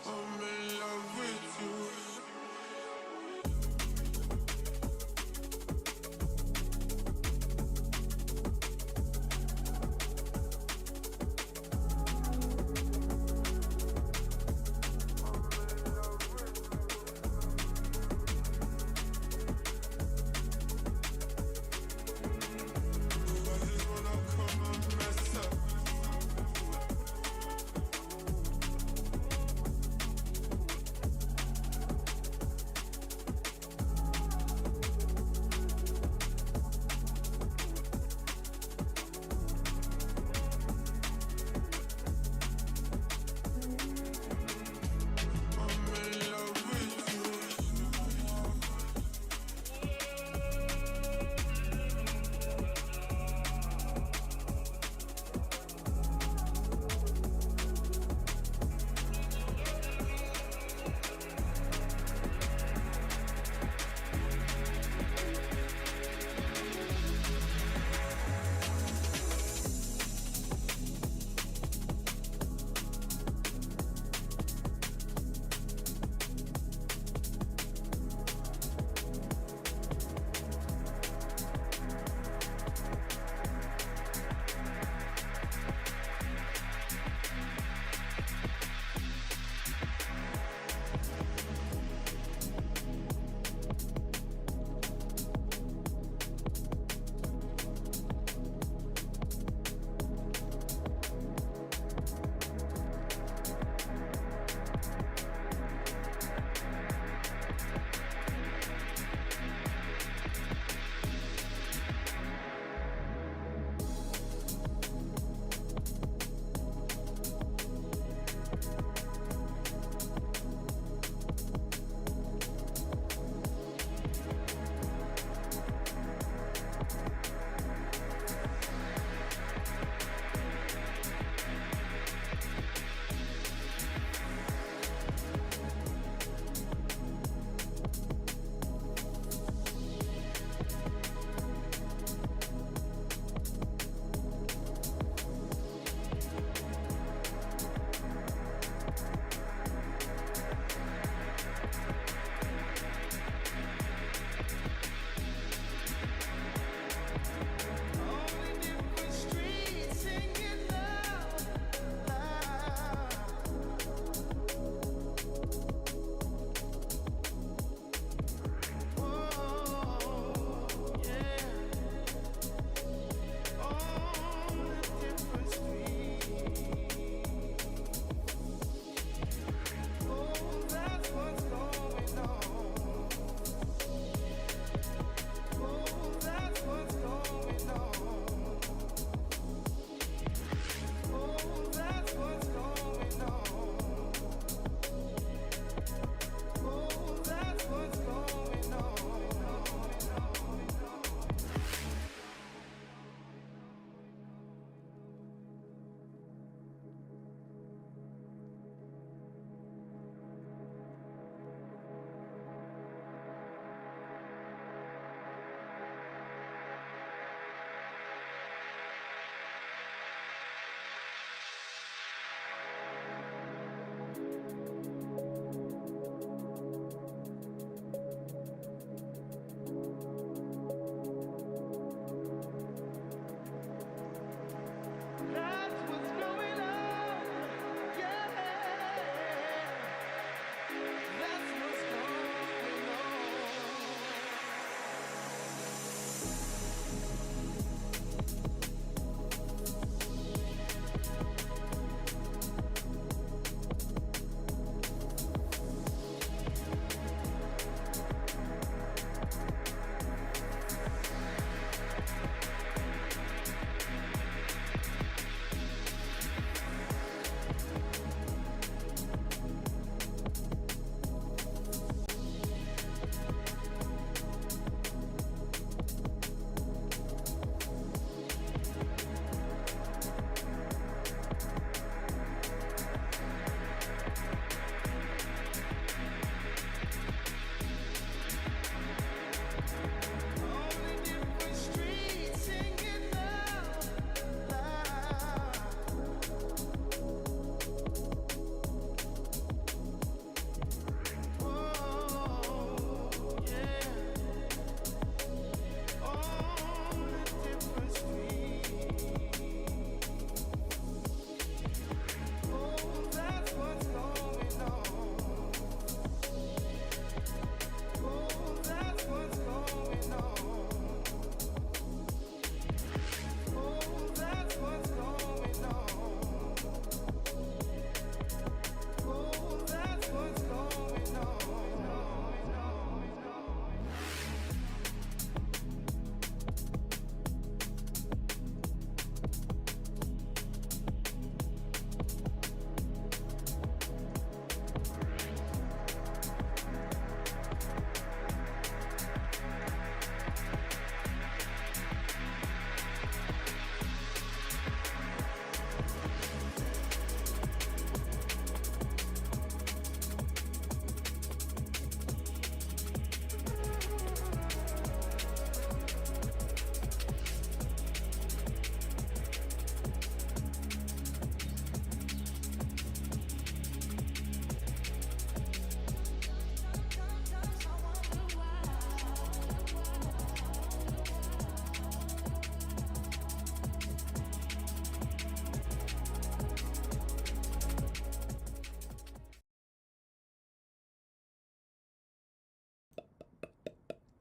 I'm in love with you.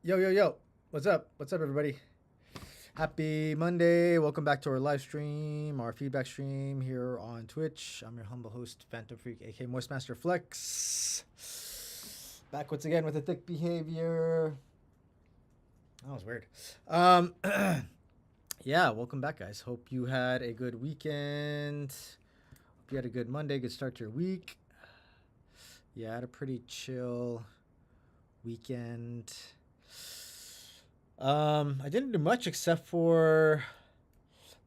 Yo, yo, yo. What's up? What's up, everybody? Happy Monday. Welcome back to our live stream, our feedback stream here on Twitch. I'm your humble host, Phantom Freak, aka Moistmaster Flex. Back once again with a thick behavior. That was weird. Yeah, welcome back, guys. Hope you had a good weekend. Hope you had a good Monday, good start to your week. Yeah, I had a pretty chill weekend. I didn't do much except for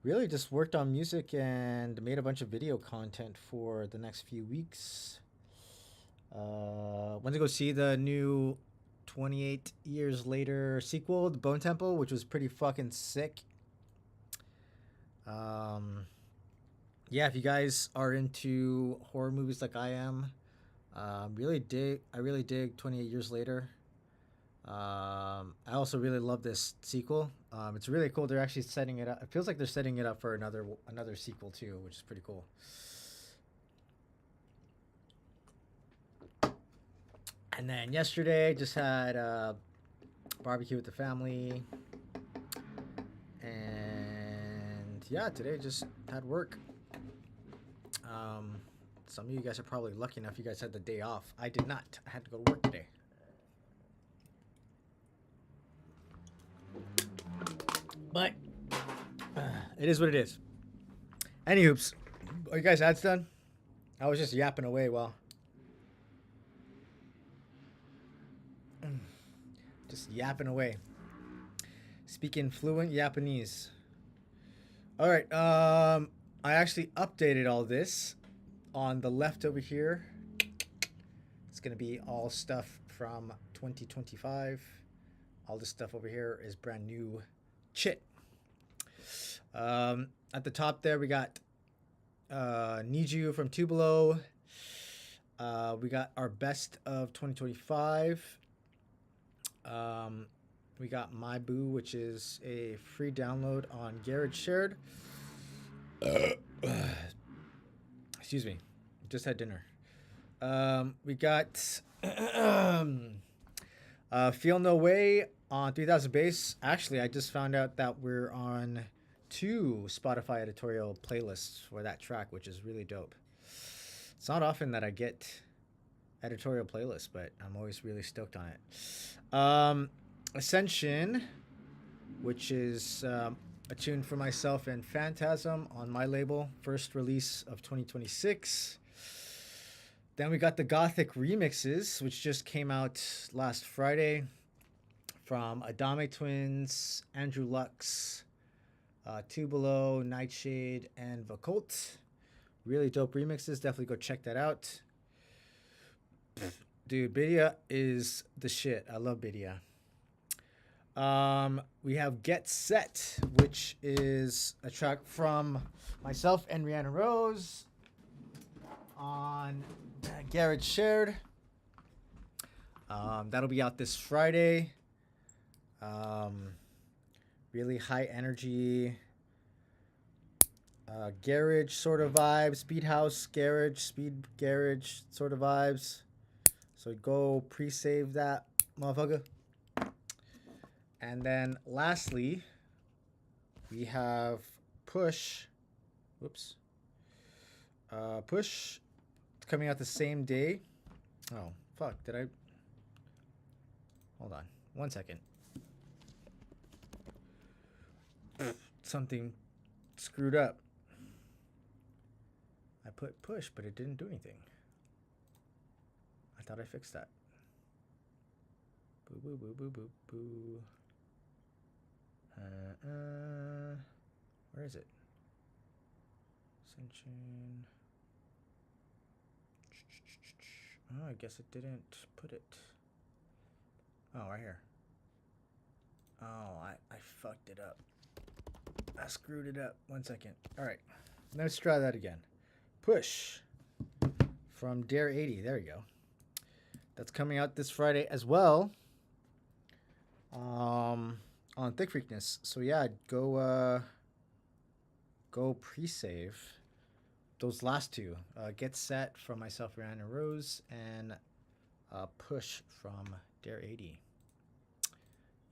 really just worked on music and made a bunch of video content for the next few weeks. Went to go see the new 28 Years Later sequel, The Bone Temple, which was pretty fucking sick. Yeah, if you guys are into horror movies like I am, I really dig 28 Years Later. I also really love this sequel. It's really cool. They're actually setting it up. It feels like they're setting it up for another sequel too, which is pretty cool. And then yesterday, just had barbecue with the family, and yeah, today just had work. Some of you guys are probably lucky enough you guys had the day off. I did not. I had to go to work today. But it is what it is. Any hoops. Are you guys ads done? I was just yapping away while. Just yapping away. Speaking fluent Japanese. All right. I actually updated all this on the left over here. It's gonna be all stuff from 2025. All this stuff over here is brand new shit. At the top there, we got Need You from Tubalo. We got our best of 2025. We got My Boo, which is a free download on Garage Shared. Excuse me. Just had dinner. We got Feel No Way on 3000 Bass. Actually, I just found out that we're on 2 Spotify editorial playlists for that track, which is really dope. It's not often that I get editorial playlists, but I'm always really stoked on it. Ascension, which is a tune for myself and Phantasm on my label, first release of 2026. Then we got the Gothic remixes, which just came out last Friday from Adame Twins, Andrew Lux, Tubalo, Nightshade, and Vacult. Really dope remixes. Definitely go check that out. Dude, Bidia is the shit. I love Bidia. We have Get Set, which is a track from myself and Rihanna Rose on Garage Shared. That'll be out this Friday. Really high energy garage sort of vibes, speed house garage, speed garage sort of vibes. So go pre-save that motherfucker. And then lastly, we have Push. Whoops. Push coming out the same day. Oh, fuck. Did I? Hold on. 1 second. Something screwed up. I put push, but it didn't do anything. I thought I fixed that. Boo, boo, boo, boo, boo, boo. Where is it? Ascension. Oh, I guess it didn't put it. Oh, right here. Oh, I fucked it up. I screwed it up. 1 second. All right. Let's try that again. Push from Dare 80. There we go. That's coming out this Friday as well. On Thick Freakness. So yeah, go pre-save those last two. Get Set from myself, Rihanna Rose, and Push from Dare 80.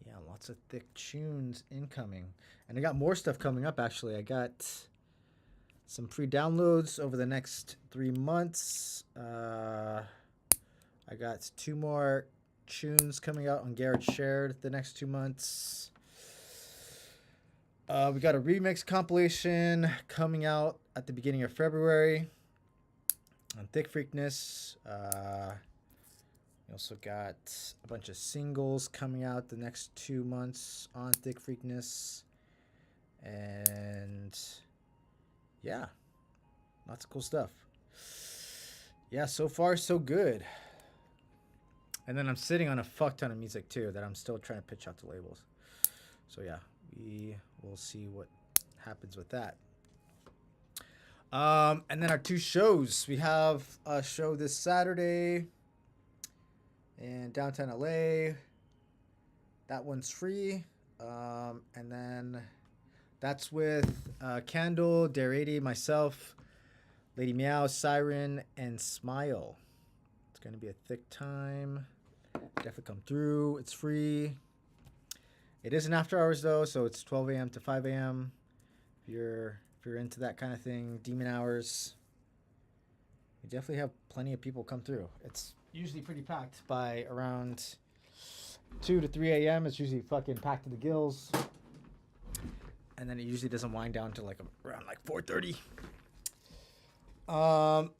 Yeah, lots of thick tunes incoming. And I got more stuff coming up, actually. I got some free downloads over the next 3 months. I got 2 more tunes coming out on Garage Shared the next 2 months. We got a remix compilation coming out at the beginning of February on Thick Freakness. We also got a bunch of singles coming out the next 2 months on Thick Freakness. And yeah, lots of cool stuff. Yeah, so far so good. And then I'm sitting on a fuck ton of music too that I'm still trying to pitch out to labels. So yeah, we will see what happens with that. And then our 2 shows. We have a show this Saturday in downtown LA. That one's free. And then that's with Candle, Dare 80, myself, Lady Meow, Siren, and Smile. It's going to be a thick time. Definitely come through. It's free. It is an after hours though, so it's 12 a.m. to 5 a.m. If you're into that kind of thing, demon hours. We definitely have plenty of people come through. It's usually pretty packed by around 2 to 3 a.m. It's usually fucking packed to the gills. And then it usually doesn't wind down to like around like 4:30.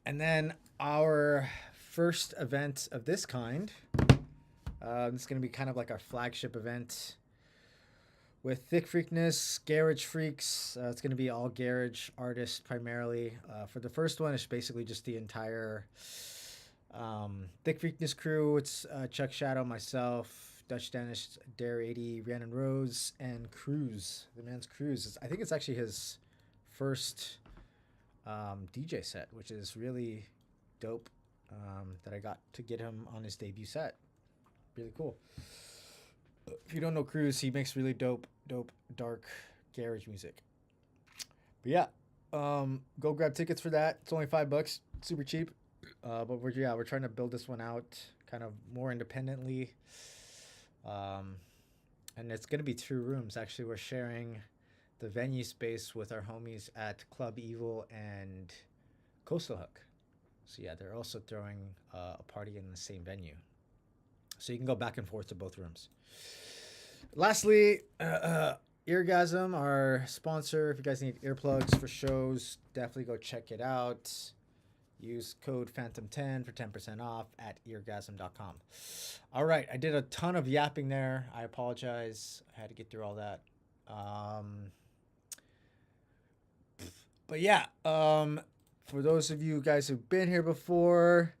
And then our first event of this kind, this is going to be kind of like our flagship event with Thick Freakness, Garage Freaks. It's going to be all garage artists primarily. For the first one, it's basically just the entire Thick Freakness crew. It's Chuck Shadow, myself, Dutch Danish, Dare 80, Rhiannon Rose, and Cruz. The man's Cruz. I think it's actually his first DJ set, which is really dope that I got to get him on his debut set. Really cool. If you don't know Cruz, he makes really dope, dark garage music. But yeah, go grab tickets for that. It's only $5, super cheap. But we're trying to build this one out kind of more independently. And it's gonna be 2 rooms. Actually, we're sharing the venue space with our homies at Club Evil and Coastal Hook. So yeah, they're also throwing a party in the same venue. So you can go back and forth to both rooms. Lastly, Eargasm, our sponsor. If you guys need earplugs for shows, definitely go check it out. Use code Phantom10 for 10% off at eargasm.com. All right, I did a ton of yapping there. I apologize. I had to get through all that. But yeah, for those of you guys who've been here before,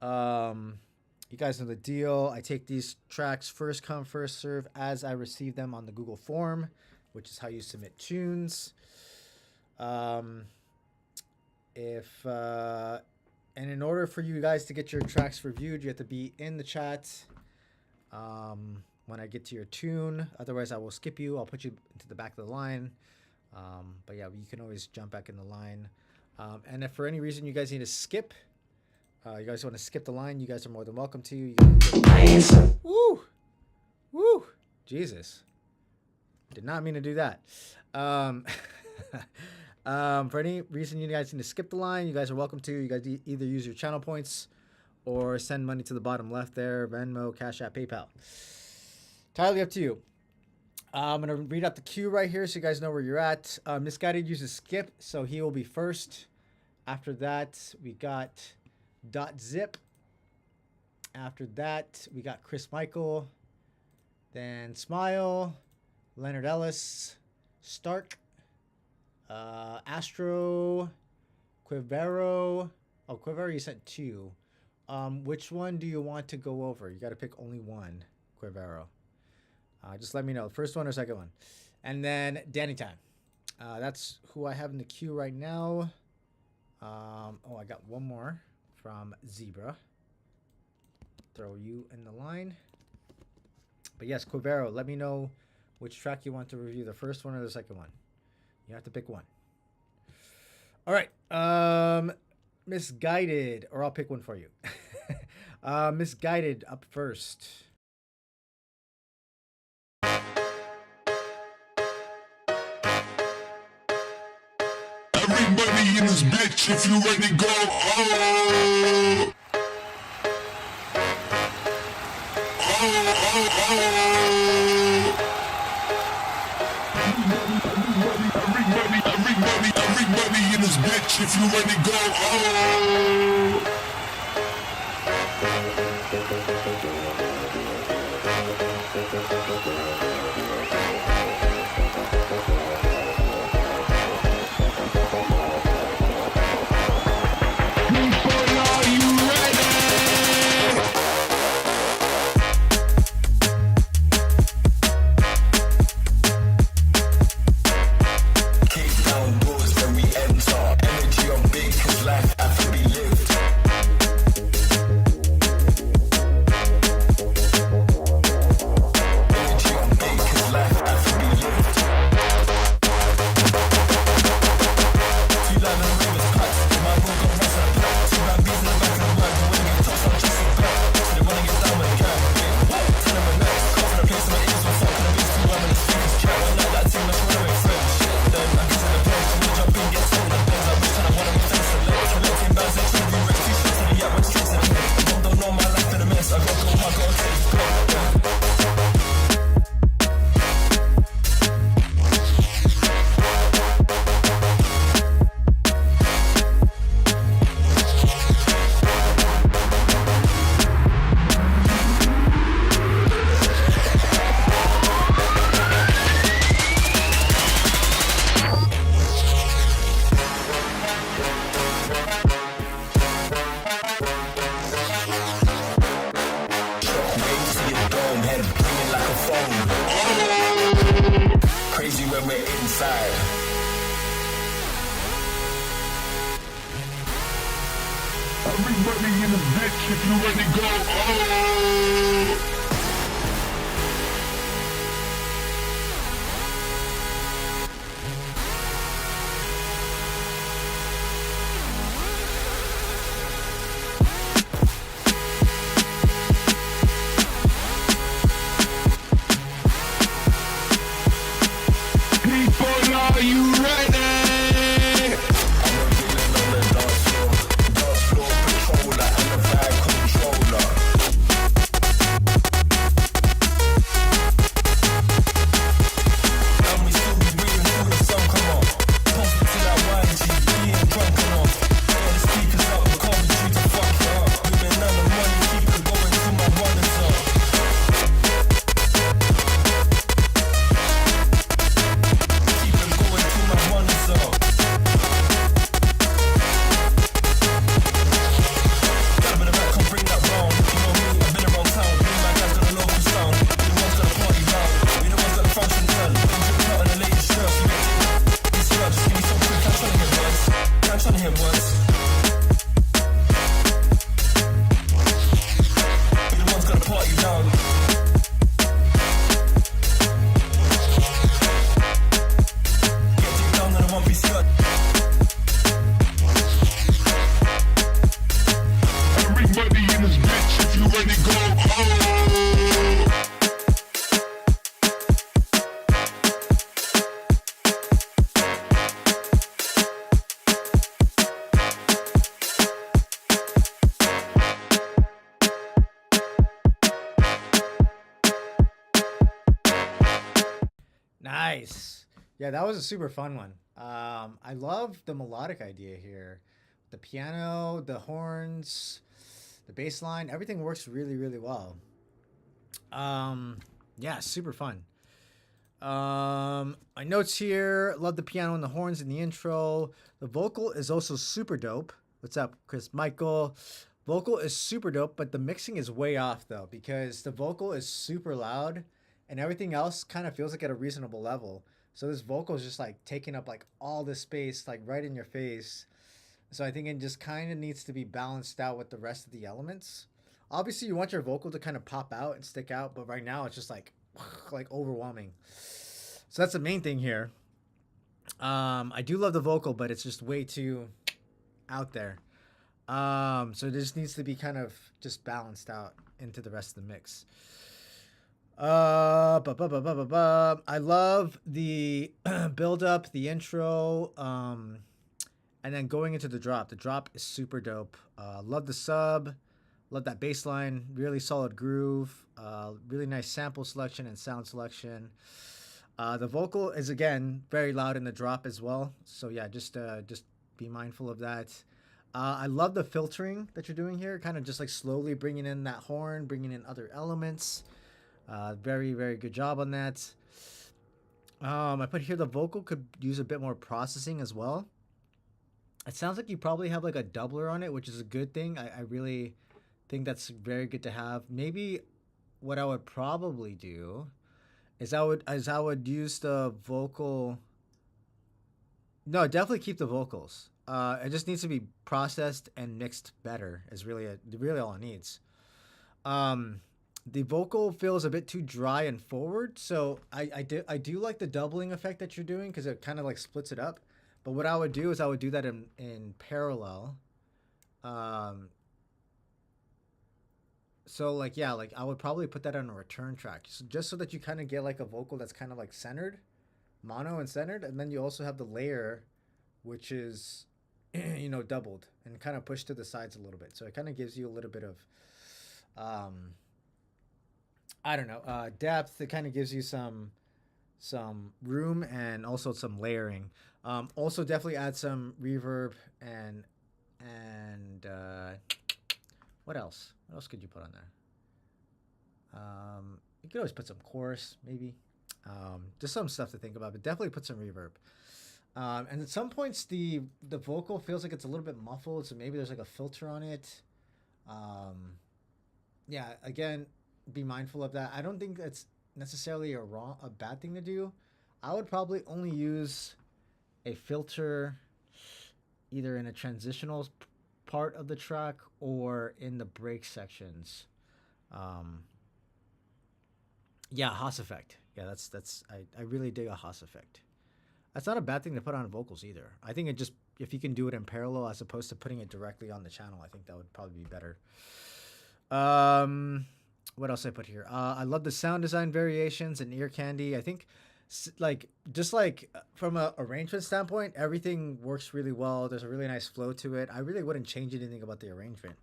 you guys know the deal. I take these tracks first come, first serve as I receive them on the Google form, which is how you submit tunes. And in order for you guys to get your tracks reviewed, you have to be in the chat when I get to your tune. Otherwise, I will skip you. I'll put you into the back of the line. But yeah, you can always jump back in the line. And if for any reason you guys need to skip, you guys want to skip the line, you guys are more than welcome to. You Woo! Woo! Jesus. Did not mean to do that. For any reason you guys need to skip the line, you guys are welcome to. You guys either use your channel points or send money to the bottom left there, Venmo, Cash App, PayPal. Entirely up to you. I'm going to read out the queue right here so you guys know where you're at. Misguided uses skip, so he will be first. After that, we got .zip. After that, we got Chris Michael. Then Smile, Leonard Ellis, Stark, Astro, Quivero. Oh, Quivero, you sent 2. Which one do you want to go over? You got to pick only one, Quivero. Just let me know. First one or second one. And then Danny Time. That's who I have in the queue right now. Oh, I got one more from Zebra. Throw you in the line. But yes, Quivero, let me know which track you want to review, the first one or the second one. You have to pick one. All right. Misguided, or I'll pick one for you. Misguided up first. Everybody in this bitch, if you ready, go. Oh. Everybody in this bitch, if you ready, go. Oh. Crazy when we're inside. Everybody in the bitch, if you ready, go. Oh. People, are you ready? Nice. Yeah, that was a super fun one. I love the melodic idea here. The piano, the horns, the bass line, everything works really, really well. Yeah, super fun. My notes here, love the piano and the horns in the intro. The vocal is also super dope. What's up, Chris Michael? Vocal is super dope, but the mixing is way off though, because the vocal is super loud and everything else kind of feels like at a reasonable level. So this vocal is just like taking up like all this space, like right in your face. So I think it just kind of needs to be balanced out with the rest of the elements. Obviously, you want your vocal to kind of pop out and stick out, but right now it's just like overwhelming. So that's the main thing here. I do love the vocal, but it's just way too out there. So it just needs to be kind of just balanced out into the rest of the mix. I love the build up, the intro. And then going into the drop is super dope. Love the sub, love that bass line, really solid groove, really nice sample selection and sound selection. The vocal is again very loud in the drop as well. So yeah, just be mindful of that. I love the filtering that you're doing here, kind of just like slowly bringing in that horn, bringing in other elements. Very, very good job on that. I put here the vocal could use a bit more processing as well. It sounds like you probably have like a doubler on it, which is a good thing. I really think that's very good to have. Maybe what I would probably do is I would use the vocal. No, definitely keep the vocals. It just needs to be processed and mixed better. Is really all it needs. The vocal feels a bit too dry and forward, so I do like the doubling effect that you're doing because it kind of like splits it up. But what I would do is I would do that in parallel. So like yeah, like I would probably put that on a return track, just so that you kind of get like a vocal that's kind of like centered, mono and centered, and then you also have the layer, which is you know, doubled and kind of pushed to the sides a little bit. So it kind of gives you a little bit of I don't know, depth. It kind of gives you some room and also some layering. Also definitely add some reverb and what else? What else could you put on there? You could always put some chorus, maybe. Just some stuff to think about, but definitely put some reverb. And at some points, the vocal feels like it's a little bit muffled, so maybe there's like a filter on it. Yeah, again, be mindful of that. I don't think that's necessarily a bad thing to do. I would probably only use a filter either in a transitional part of the track or in the break sections. Yeah, Haas effect. Yeah, I really dig a Haas effect. That's not a bad thing to put on vocals either. I think it just, if you can do it in parallel as opposed to putting it directly on the channel, I think that would probably be better. What else I put here? I love the sound design variations and ear candy. I think like just like from a arrangement standpoint, everything works really well. There's a really nice flow to it. I really wouldn't change anything about the arrangement.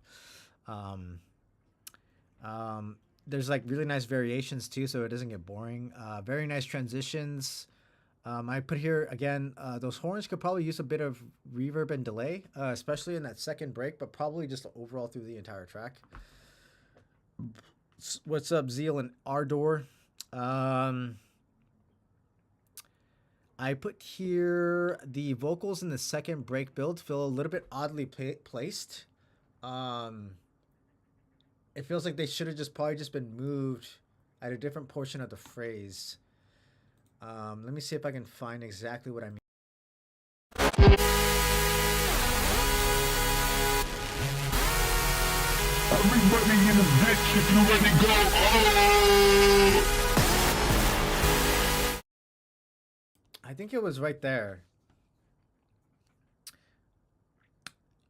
There's like really nice variations too, so it doesn't get boring. Very nice transitions. I put here again, those horns could probably use a bit of reverb and delay, especially in that second break, but probably just overall through the entire track. What's up, Zeal and Ardor? I put here the vocals in the second break build feel a little bit oddly placed. It feels like they should have probably been moved at a different portion of the phrase. Let me see if I can find exactly what I mean. Everybody in the bitch if you ready go. Oh! I think it was right there.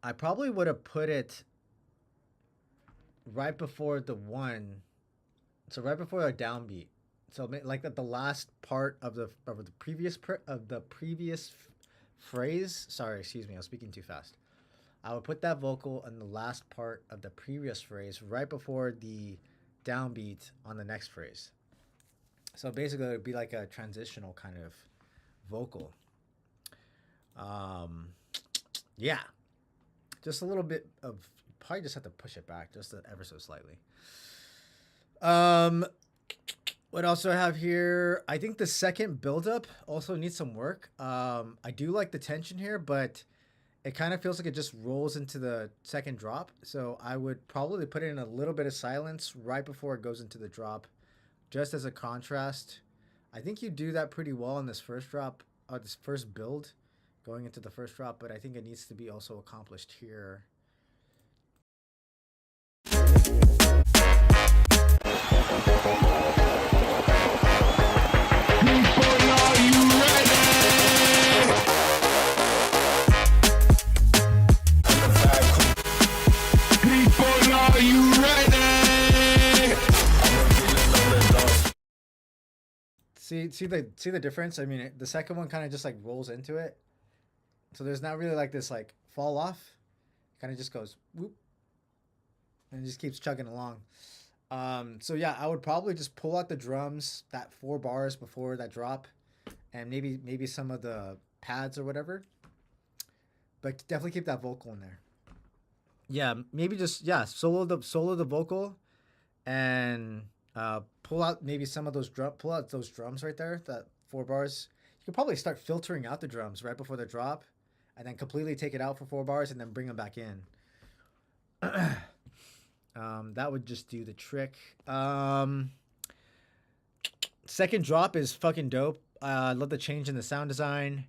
I probably would have put it right before the one. So right before a downbeat. So like at the last part of the previous phrase. Sorry, excuse me, I was speaking too fast. I would put that vocal in the last part of the previous phrase right before the downbeat on the next phrase. So basically it would be like a transitional kind of vocal. Yeah. Just a little bit of, probably just have to push it back just ever so slightly. What else do I have here? I think the second buildup also needs some work. I do like the tension here, but it kind of feels like it just rolls into the second drop. So I would probably put in a little bit of silence right before it goes into the drop, just as a contrast. I think you do that pretty well in this first drop, or this first build, going into the first drop, but I think it needs to be also accomplished here. See the difference? I mean, the second one kind of just like rolls into it. So there's not really like this like fall off. Kind of just goes whoop and it just keeps chugging along. So yeah, I would probably just pull out the drums that 4 bars before that drop, and maybe some of the pads or whatever. But definitely keep that vocal in there. Yeah, maybe just solo the vocal, and pull out maybe some of those pull out those drums right there, that 4 bars. You could probably start filtering out the drums right before the drop, and then completely take it out for 4 bars, and then bring them back in. That would just do the trick. Second drop is fucking dope. I love the change in the sound design,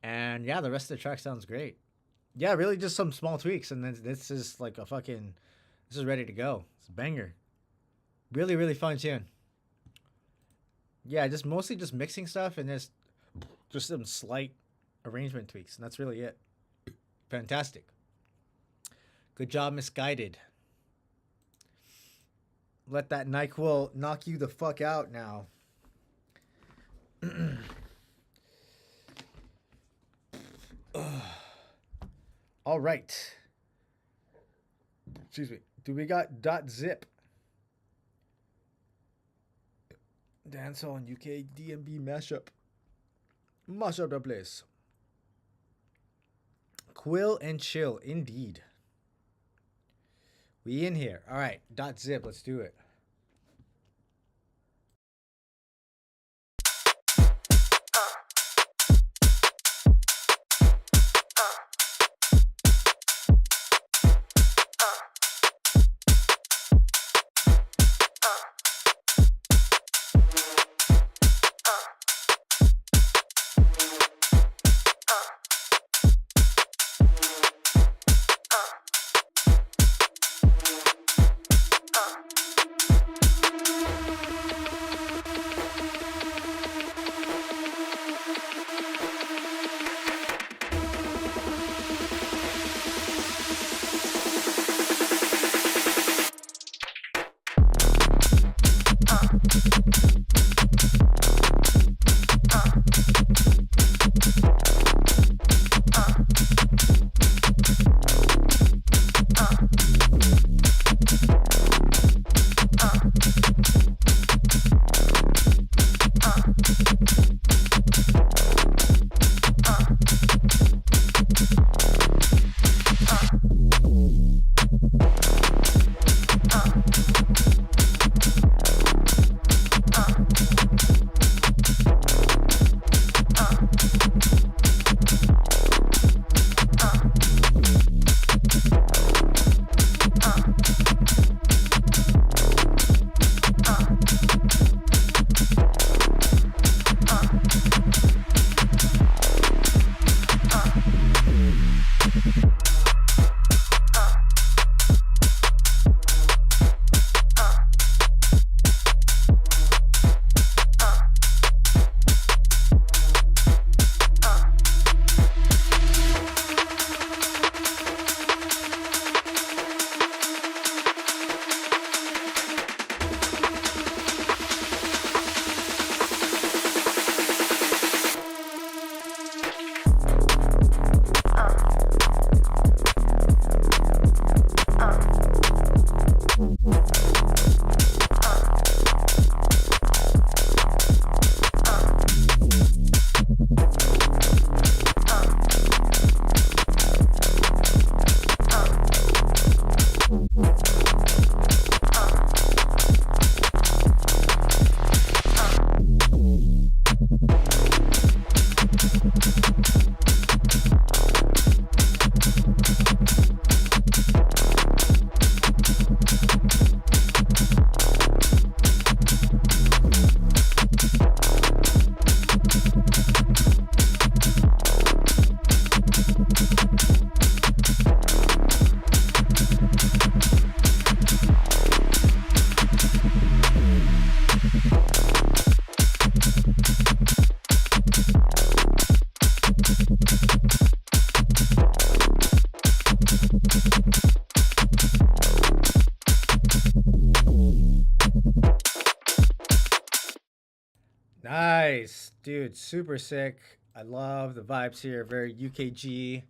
and yeah, the rest of the track sounds great. Yeah, really just some small tweaks, and then this is like this is ready to go. It's a banger. Really, really fun tune. Yeah, just mostly just mixing stuff and just some slight arrangement tweaks, and that's really it. Fantastic. Good job, Misguided. Let that NyQuil knock you the fuck out now. All right. Excuse me. Do we got .zip? Dancehall and UK DMB mashup. Mash up the place. Quill and chill, indeed. We in here. All right. .zip. Let's do it. Nice, dude. Super sick. I love the vibes here. Very UKG.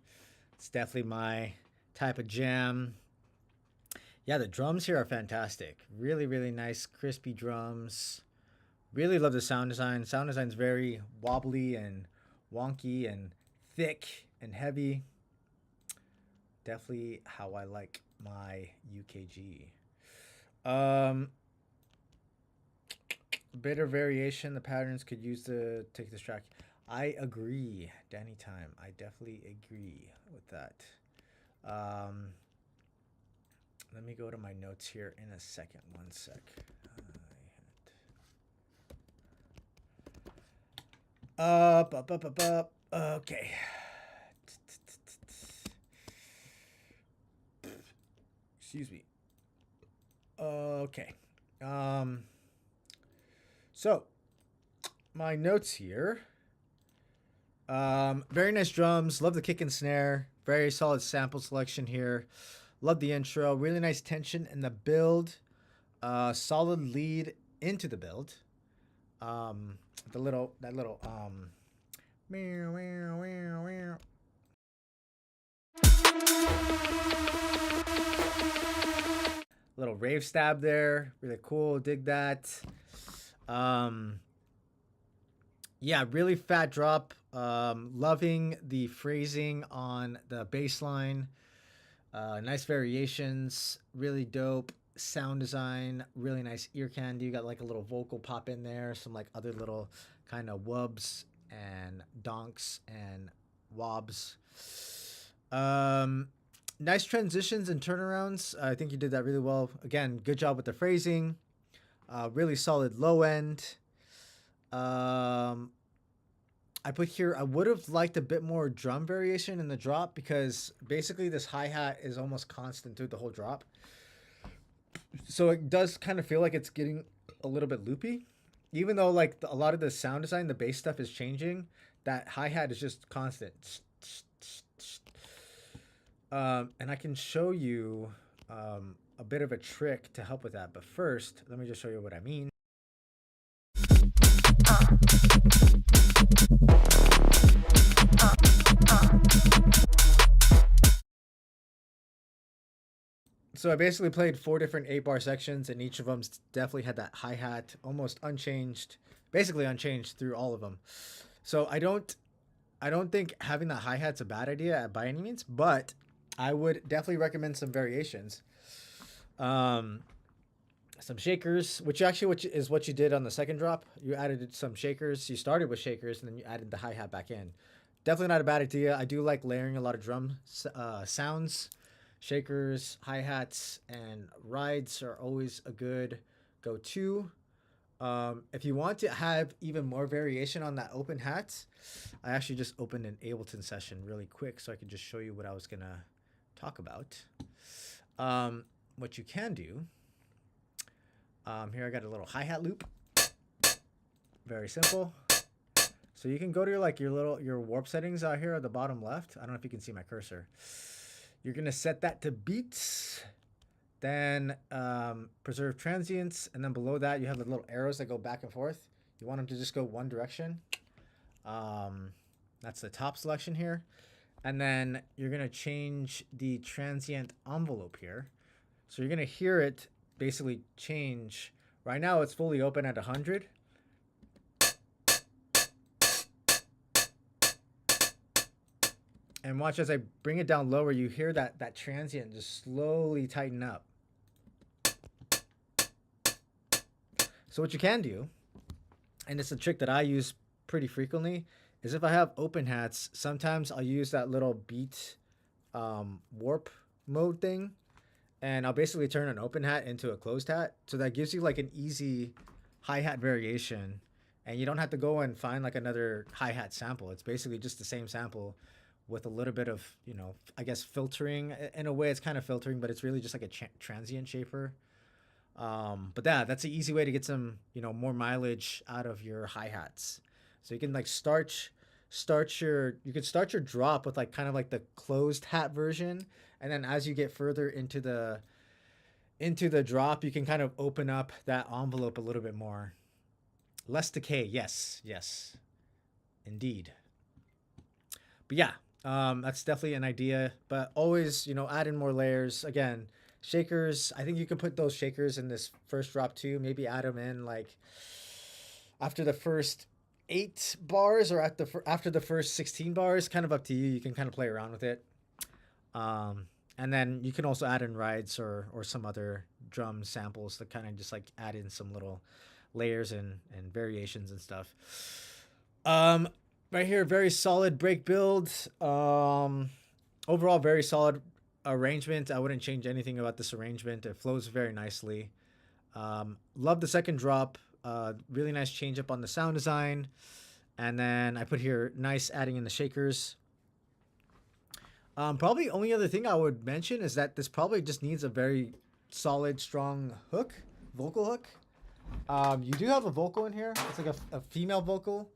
It's definitely my type of jam. Yeah, the drums here are fantastic. Really, really nice, crispy drums. Really love the sound design. Sound design's very wobbly and wonky and thick and heavy. Definitely how I like my UKG. Um, Bit of variation. The patterns could use to take this track. I agree, Danny Time. I definitely agree with that. Um, Let me go to my notes here in a second. One sec. Up. Okay. Excuse me. Okay. So my notes here. Very nice drums. Love the kick and snare. Very solid sample selection here. Love the intro. Really nice tension in the build. Solid lead into the build. Meow, meow, meow, meow. Little rave stab there. Really cool. Dig that. Yeah, really fat drop. Loving the phrasing on the bass line. Nice variations. Really dope. Sound design. Really nice ear candy. You got like a little vocal pop in there. Some like other little kind of wubs and donks and wobs. Nice transitions and turnarounds. I think you did that really well. Again, good job with the phrasing. Really solid low end. I put here, I would have liked a bit more drum variation in the drop because basically this hi-hat is almost constant through the whole drop. So it does kind of feel like it's getting a little bit loopy. Even though like a lot of the sound design, the bass stuff is changing, that hi-hat is just constant. And I can show you a bit of a trick to help with that. But first, let me just show you what I mean. So I basically played 4 different 8-bar sections, and each of them definitely had that hi-hat almost unchanged, basically unchanged through all of them. So I don't think having the hi-hat's a bad idea by any means, but I would definitely recommend some variations. Some shakers, which is what you did on the second drop. You added some shakers. You started with shakers, and then you added the hi-hat back in. Definitely not a bad idea. I do like layering a lot of drum sounds. Shakers, hi-hats, and rides are always a good go-to. If you want to have even more variation on that open hat, I actually just opened an Ableton session really quick so I could just show you what I was going to talk about. What you can do, here I got a little hi-hat loop. Very simple. So you can go to your warp settings out here at the bottom left. I don't know if you can see my cursor. You're going to set that to beats, then preserve transients, and then below that you have the little arrows that go back and forth. You want them to just go one direction. That's the top selection here. And then you're going to change the transient envelope here. So you're going to hear it basically change. Right now it's fully open at 100. And watch as I bring it down lower, you hear that transient just slowly tighten up. So what you can do, and it's a trick that I use pretty frequently, is if I have open hats, sometimes I'll use that little beat warp mode thing, and I'll basically turn an open hat into a closed hat. So that gives you like an easy hi-hat variation, and you don't have to go and find like another hi-hat sample. It's basically just the same sample with a little bit of, I guess filtering. In a way, it's kind of filtering, but it's really just like a transient shaper. But that's an easy way to get some, more mileage out of your hi-hats. So you can like start your drop with like kind of like the closed hat version, and then as you get further into the drop, you can kind of open up that envelope a little bit more. Less decay, yes, indeed. But yeah, that's definitely an idea. But always, add in more layers. Again, shakers. I think you can put those shakers in this first drop too. Maybe add them in like after the first 8 bars or after the first 16 bars. Kind of up to you. You can kind of play around with it. And then you can also add in rides or some other drum samples to kind of just like add in some little layers and variations and stuff. Right here, very solid break build. Overall, very solid arrangement. I wouldn't change anything about this arrangement. It flows very nicely. Love the second drop. Really nice change up on the sound design. And then I put here, nice adding in the shakers. Probably only other thing I would mention is that this probably just needs a very solid, strong hook, vocal hook. You do have a vocal in here. It's like a female vocal,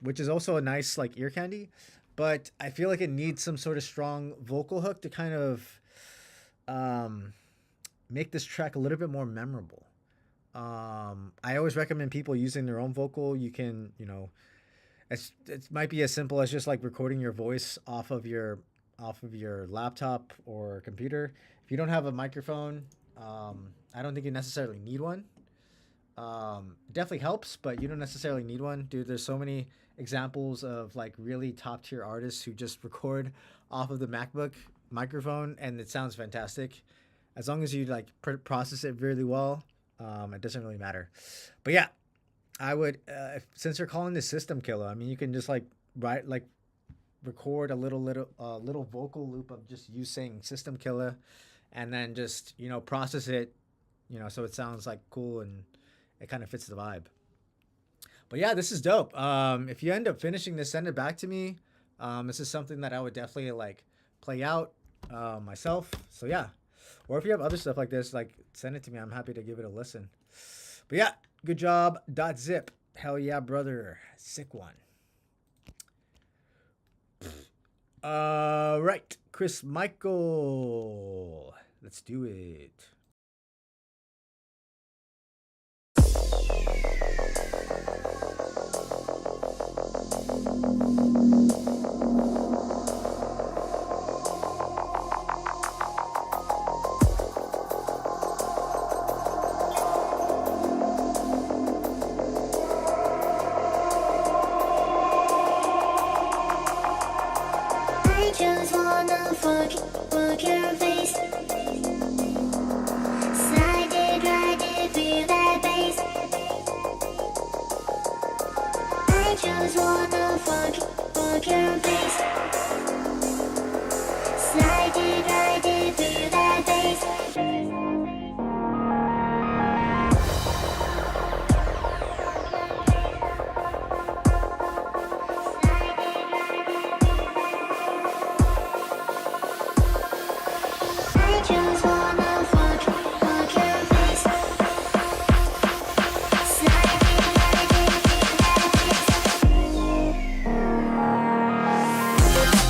which is also a nice like ear candy. But I feel like it needs some sort of strong vocal hook to kind of make this track a little bit more memorable. I always recommend people using their own vocal. You can, it might be as simple as just like recording your voice off of your laptop or computer. If you don't have a microphone, I don't think you necessarily need one. Definitely helps, but you don't necessarily need one. Dude, there's so many examples of like really top tier artists who just record off of the MacBook microphone and it sounds fantastic. As long as you like process it really well, it doesn't really matter. But yeah, I would, since you're calling this System Killer, I mean, you can just like record a little vocal loop of just you saying System Killer, and then just process it, so it sounds like cool and it kind of fits the vibe. But yeah, this is dope. If you end up finishing this, send it back to me. This is something that I would definitely like play out myself. So yeah, or if you have other stuff like this, like send it to me. I'm happy to give it a listen. But yeah, good job. .zip. Hell yeah, brother. Sick one. Right. Chris Michael. Let's do it. Just wanna fuck your face. Slide it, ride it, feel that bass. I just wanna fuck your face. Slide it, ride it, feel that bass. Just wanna fuck your face. Slide it, ride it, feel that bass.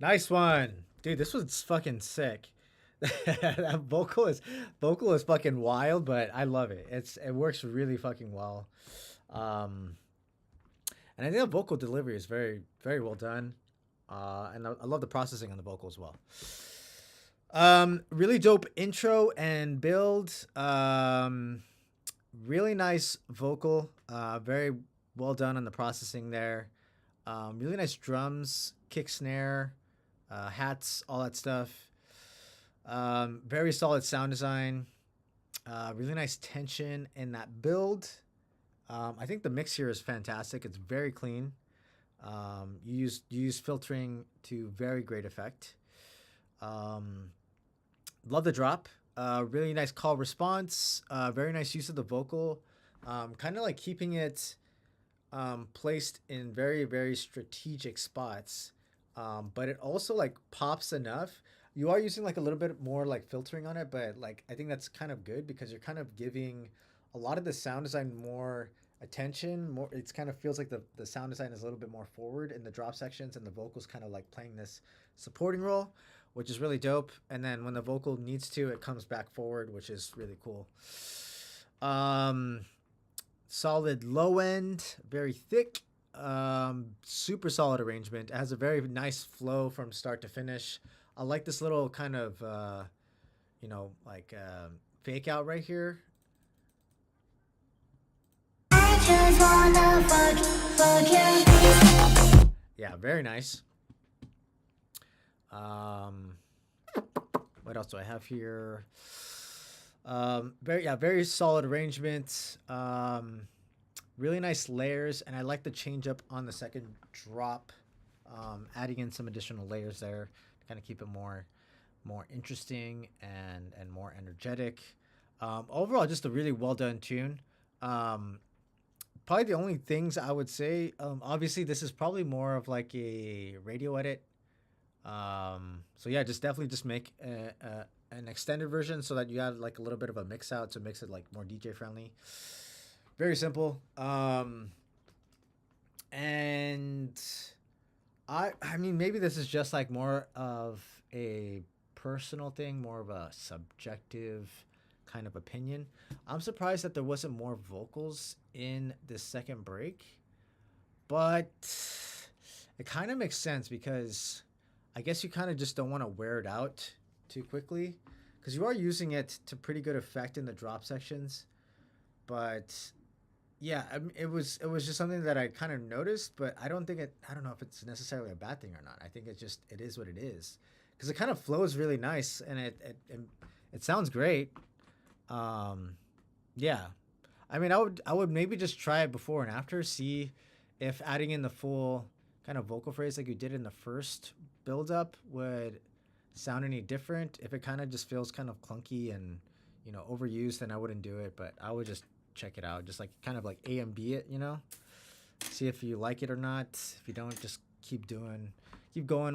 Nice one, dude. This was fucking sick. That vocal is fucking wild, but I love it. It works really fucking well. Um, and I think the vocal delivery is very very well done. And I love the processing on the vocal as well. Really dope intro and build. Really nice vocal. Very well done on the processing there. Really nice drums, kick snare, hats, all that stuff. Very solid sound design. Really nice tension in that build. I think the mix here is fantastic. It's very clean. You use filtering to very great effect. Love the drop. Really nice call response. Very nice use of the vocal. Kind of like keeping it placed in very very strategic spots. But it also like pops enough. You are using like a little bit more like filtering on it, but like I think that's kind of good because you're kind of giving a lot of the sound design more attention. More, it's kind of feels like the sound design is a little bit more forward in the drop sections, and the vocals kind of like playing this supporting role, which is really dope. And then when the vocal needs to, it comes back forward, which is really cool. Solid low end, very thick. Super solid arrangement. It has a very nice flow from start to finish. I like this little kind of like fake out right here. I just wanna fuck your Yeah, very nice. What else do I have here? Very solid arrangement. Really nice layers, and I like the change up on the second drop. Adding in some additional layers there to kind of keep it more interesting and more energetic. Overall, just a really well done tune. Probably the only things I would say, obviously this is probably more of like a radio edit. So yeah, just definitely just make an extended version so that you add like a little bit of a mix out to mix it like more DJ friendly. Very simple. And I mean maybe this is just like more of a personal thing, more of a subjective kind of opinion. I'm surprised that there wasn't more vocals in this second break, but it kind of makes sense because I guess you kind of just don't want to wear it out too quickly because you are using it to pretty good effect in the drop sections. But yeah, I mean, it was just something that I kind of noticed, but I don't know if it's necessarily a bad thing or not. I think it is what it is because it kind of flows really nice and it sounds great. Yeah, I mean, I would maybe just try it before and after, see if adding in the full kind of vocal phrase like you did in the first build up would sound any different. If it kind of just feels kind of clunky and overused, then I wouldn't do it. But I would just check it out, just like kind of like A and B it, see if you like it or not. If you don't, just keep going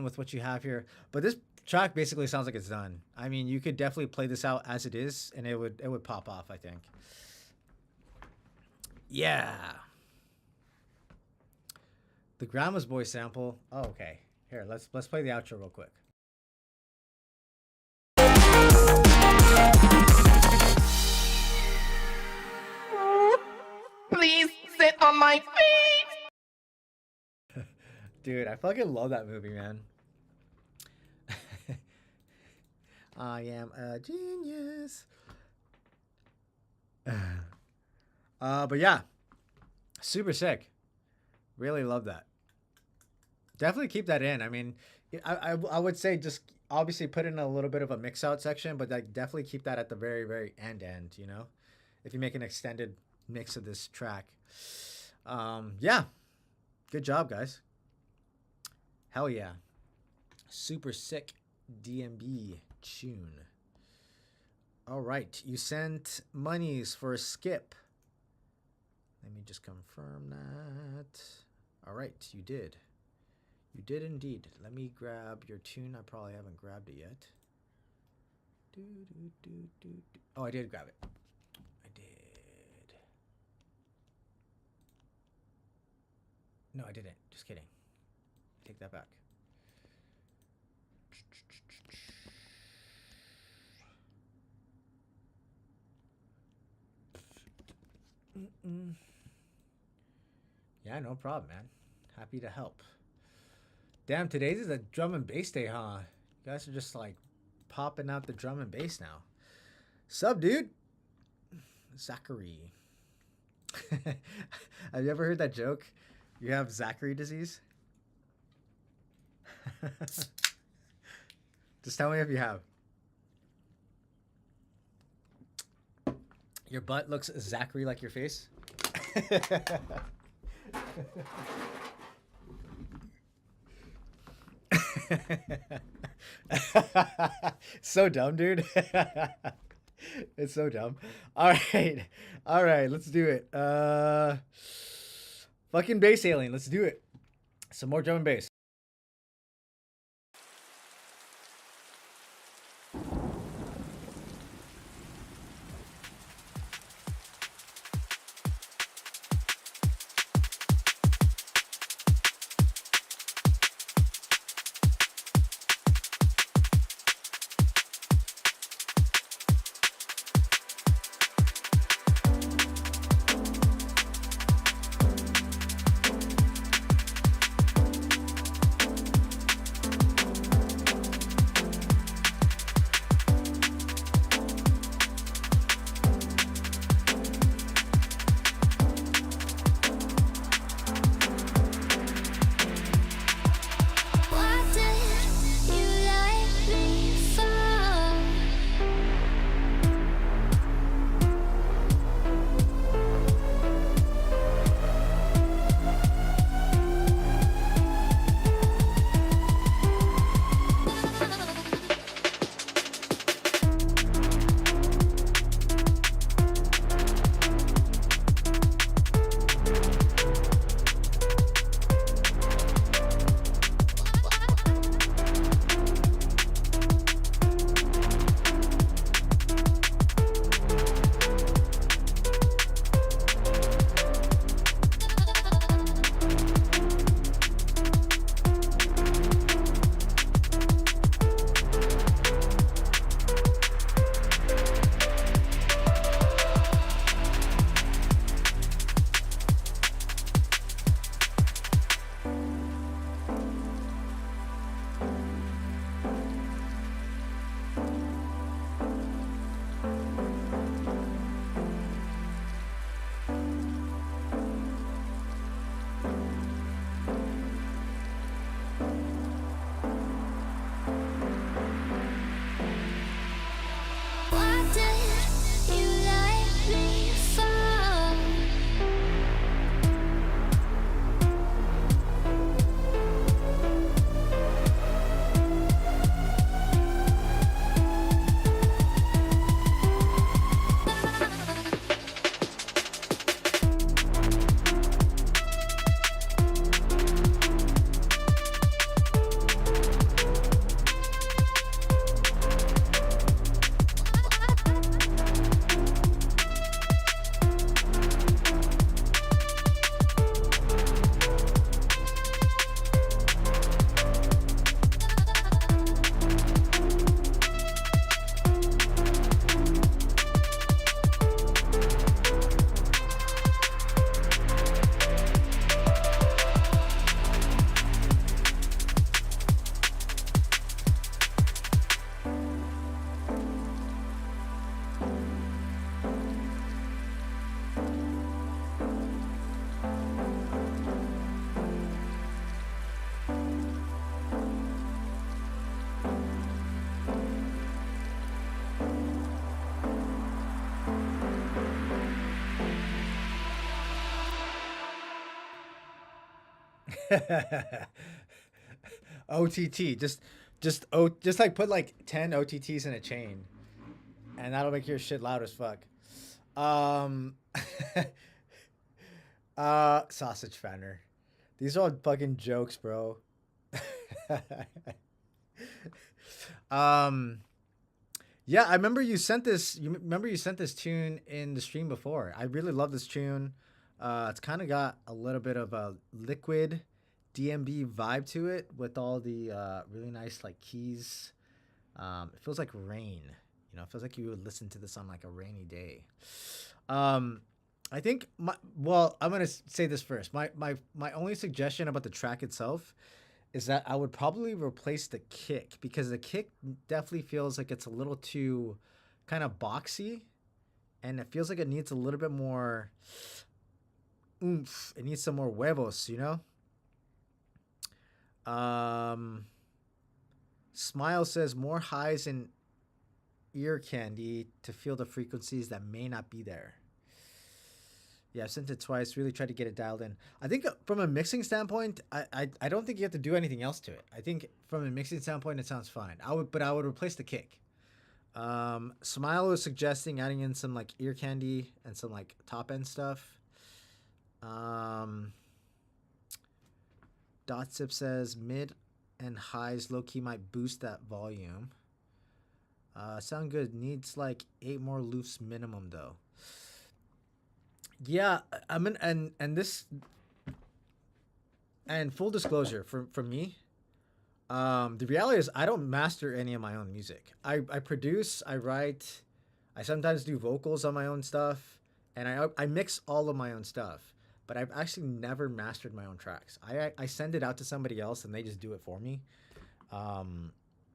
with what you have here. But this track basically sounds like it's done. I mean, you could definitely play this out as it is, and it would pop off, I think. Yeah. The Grandma's Boy sample. Oh, okay. Here, let's play the outro real quick. Please sit on my feet. Dude, I fucking love that movie, man. I am a genius. But yeah, super sick. Really love that. Definitely keep that in. I mean, I would say just obviously put in a little bit of a mix out section, but like definitely keep that at the very very end. If you make an extended mix of this track. Yeah, good job, guys. Hell yeah, super sick DMB tune. All right, you sent monies for a skip. Let me just confirm that. All right, you did. You did indeed. Let me grab your tune. I probably haven't grabbed it yet. Oh, I did grab it. I did. No, I didn't. Just kidding. Take that back. Yeah, no problem, man. Happy to help. Damn, today's is a drum and bass day, huh? You guys are just like popping out the drum and bass now. Sup, dude? Zachary. Have you ever heard that joke? You have Zachary disease? Just tell me if you have. Your butt looks Zachary like your face? So dumb, dude. It's so dumb. All right. All right, let's do it. Fucking bass alien, let's do it. Some more drum and bass. Why did you let me fall? Why did you let me fall? OTT, just like put like 10 OTTs in a chain, and that'll make your shit loud as fuck. Um, sausage fanner. These are all fucking jokes, bro. um, yeah, I remember you sent this. You remember you sent this tune in the stream before. I really love this tune. It's kind of got a little bit of a liquid DMB vibe to it with all the really nice like keys. It feels like rain. You know, it feels like you would listen to this on like a rainy day. I think well, I'm gonna say this first. My only suggestion about the track itself is that I would probably replace the kick because the kick definitely feels like it's a little too kind of boxy, and it feels like it needs a little bit more oomph. It needs some more huevos, you know. Smile says more highs and ear candy to feel the frequencies that may not be there. Yeah, I've sent it twice. Really tried to get it dialed in. I think from a mixing standpoint, I don't think you have to do anything else to it. I think from a mixing standpoint, it sounds fine. But I would replace the kick. Smile was suggesting adding in some like ear candy and some like top end stuff. Dotsip says mid and highs low key might boost that volume. Sound good. Needs like 8 more loops minimum though. Yeah, I mean, and this, and full disclosure for me, the reality is I don't master any of my own music. I produce, I write, I sometimes do vocals on my own stuff, and I mix all of my own stuff. But I've actually never mastered my own tracks. I send it out to somebody else and they just do it for me.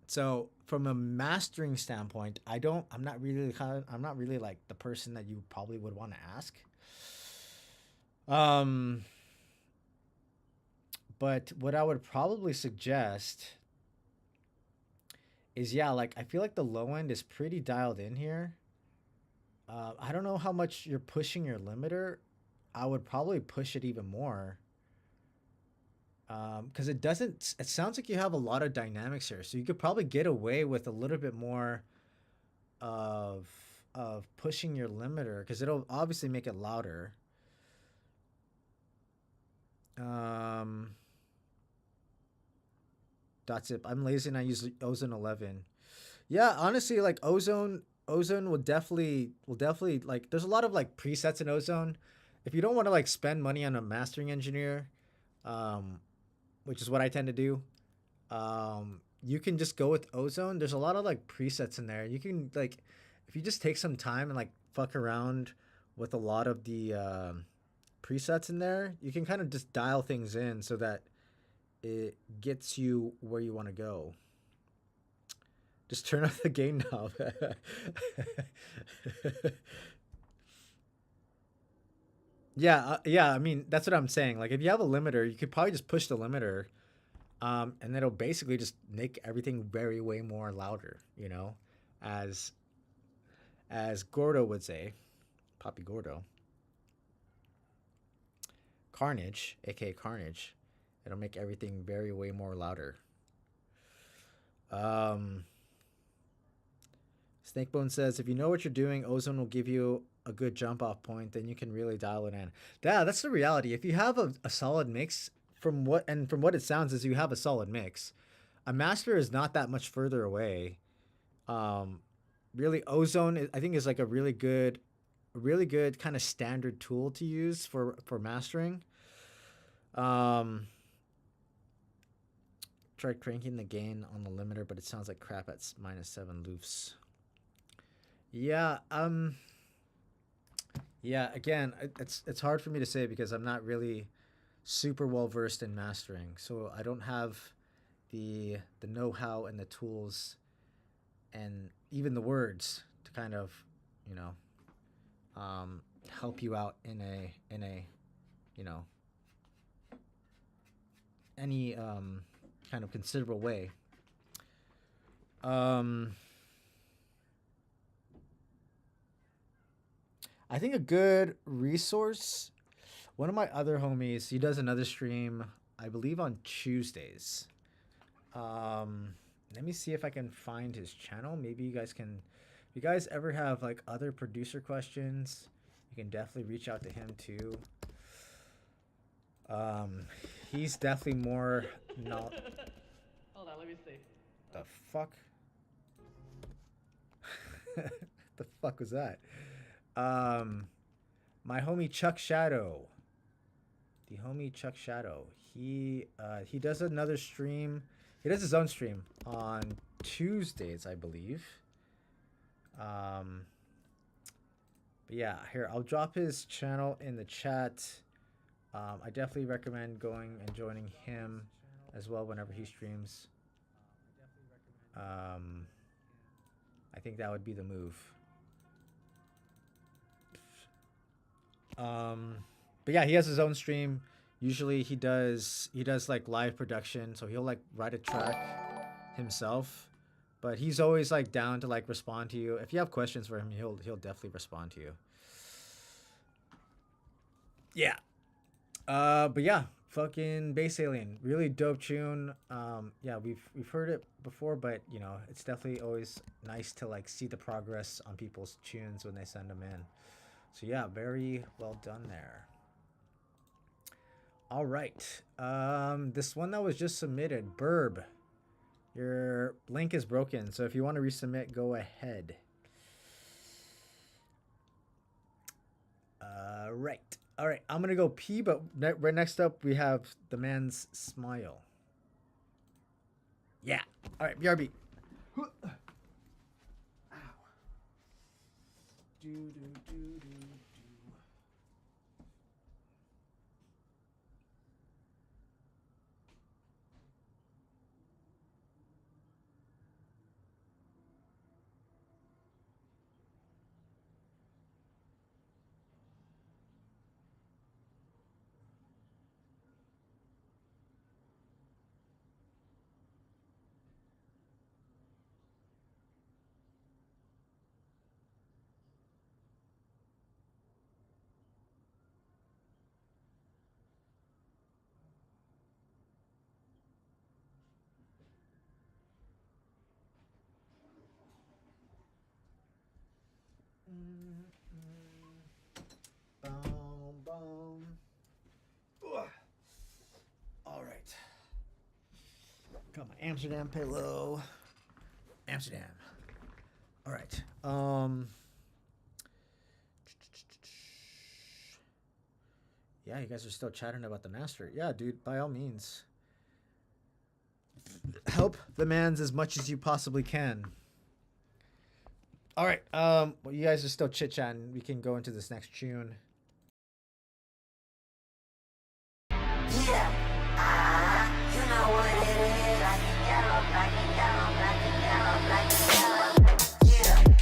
So from a mastering standpoint, I'm not really like the person that you probably would want to ask. But what I would probably suggest is, yeah, like I feel like the low end is pretty dialed in here. I don't know how much you're pushing your limiter. I would probably push it even more. Because it sounds like you have a lot of dynamics here. So you could probably get away with a little bit more of pushing your limiter because it'll obviously make it louder. That's it. I'm lazy and I use Ozone 11. Yeah, honestly, like Ozone will definitely like. There's a lot of like presets in Ozone. If you don't want to like spend money on a mastering engineer, which is what I tend to do, you can just go with Ozone. There's a lot of like presets in there. You can like, if you just take some time and like fuck around with a lot of the presets in there, you can kind of just dial things in so that it gets you where you want to go. Just turn off the gain knob. Yeah. I mean, that's what I'm saying. Like, if you have a limiter, you could probably just push the limiter, and it'll basically just make everything very way more louder. You know, as Gordo would say, Poppy Gordo. Carnage, aka Carnage, it'll make everything very way more louder. Snakebone says, if you know what you're doing, Ozone will give you a good jump off point, then you can really dial it in. Yeah, that's the reality. If you have a solid mix, from what it sounds is you have a solid mix, a master is not that much further away. Really, Ozone I think is like a really good kind of standard tool to use for mastering. Tried cranking the gain on the limiter, but it sounds like crap at -7 loops. Yeah, yeah, again, it's hard for me to say because I'm not really super well versed in mastering. So I don't have the know-how and the tools and even the words to kind of, you know, help you out in a you know, any kind of considerable way. I think a good resource, one of my other homies, he does another stream, I believe on Tuesdays. Let me see if I can find his channel. Maybe you guys can, if you guys ever have like other producer questions, you can definitely reach out to him too. He's definitely more not. Hold on, let me see. The fuck? The fuck was that? My homie Chuck Shadow. The homie Chuck Shadow. He does another stream. He does his own stream on Tuesdays, I believe. But yeah, here I'll drop his channel in the chat. I definitely recommend going and joining him as well whenever he streams. I think that would be the move. But yeah, he has his own stream. Usually he does like live production, so he'll like write a track himself. But he's always like down to like respond to you. If you have questions for him, he'll definitely respond to you. Yeah. But yeah, fucking Bass Alien, really dope tune. Yeah, we've heard it before, but you know, it's definitely always nice to like see the progress on people's tunes when they send them in. So yeah, very well done there. All right, this one that was just submitted, Burb, your link is broken, so if you want to resubmit, go ahead. Right. All right, I'm gonna go pee, but right next up we have the man's smile. Yeah. All right, BRB. Ow. Do do do do do. Boom, boom. Ugh. All right. Got my Amsterdam pillow. Amsterdam. All right. Yeah, you guys are still chatting about the master. Yeah, dude, by all means. Help the mans as much as you possibly can. All right. Well, you guys are still chit-chatting. We can go into this next tune. Yeah, you know what it is. Black and yellow, black and yellow, black and yellow, black and yellow. Yeah,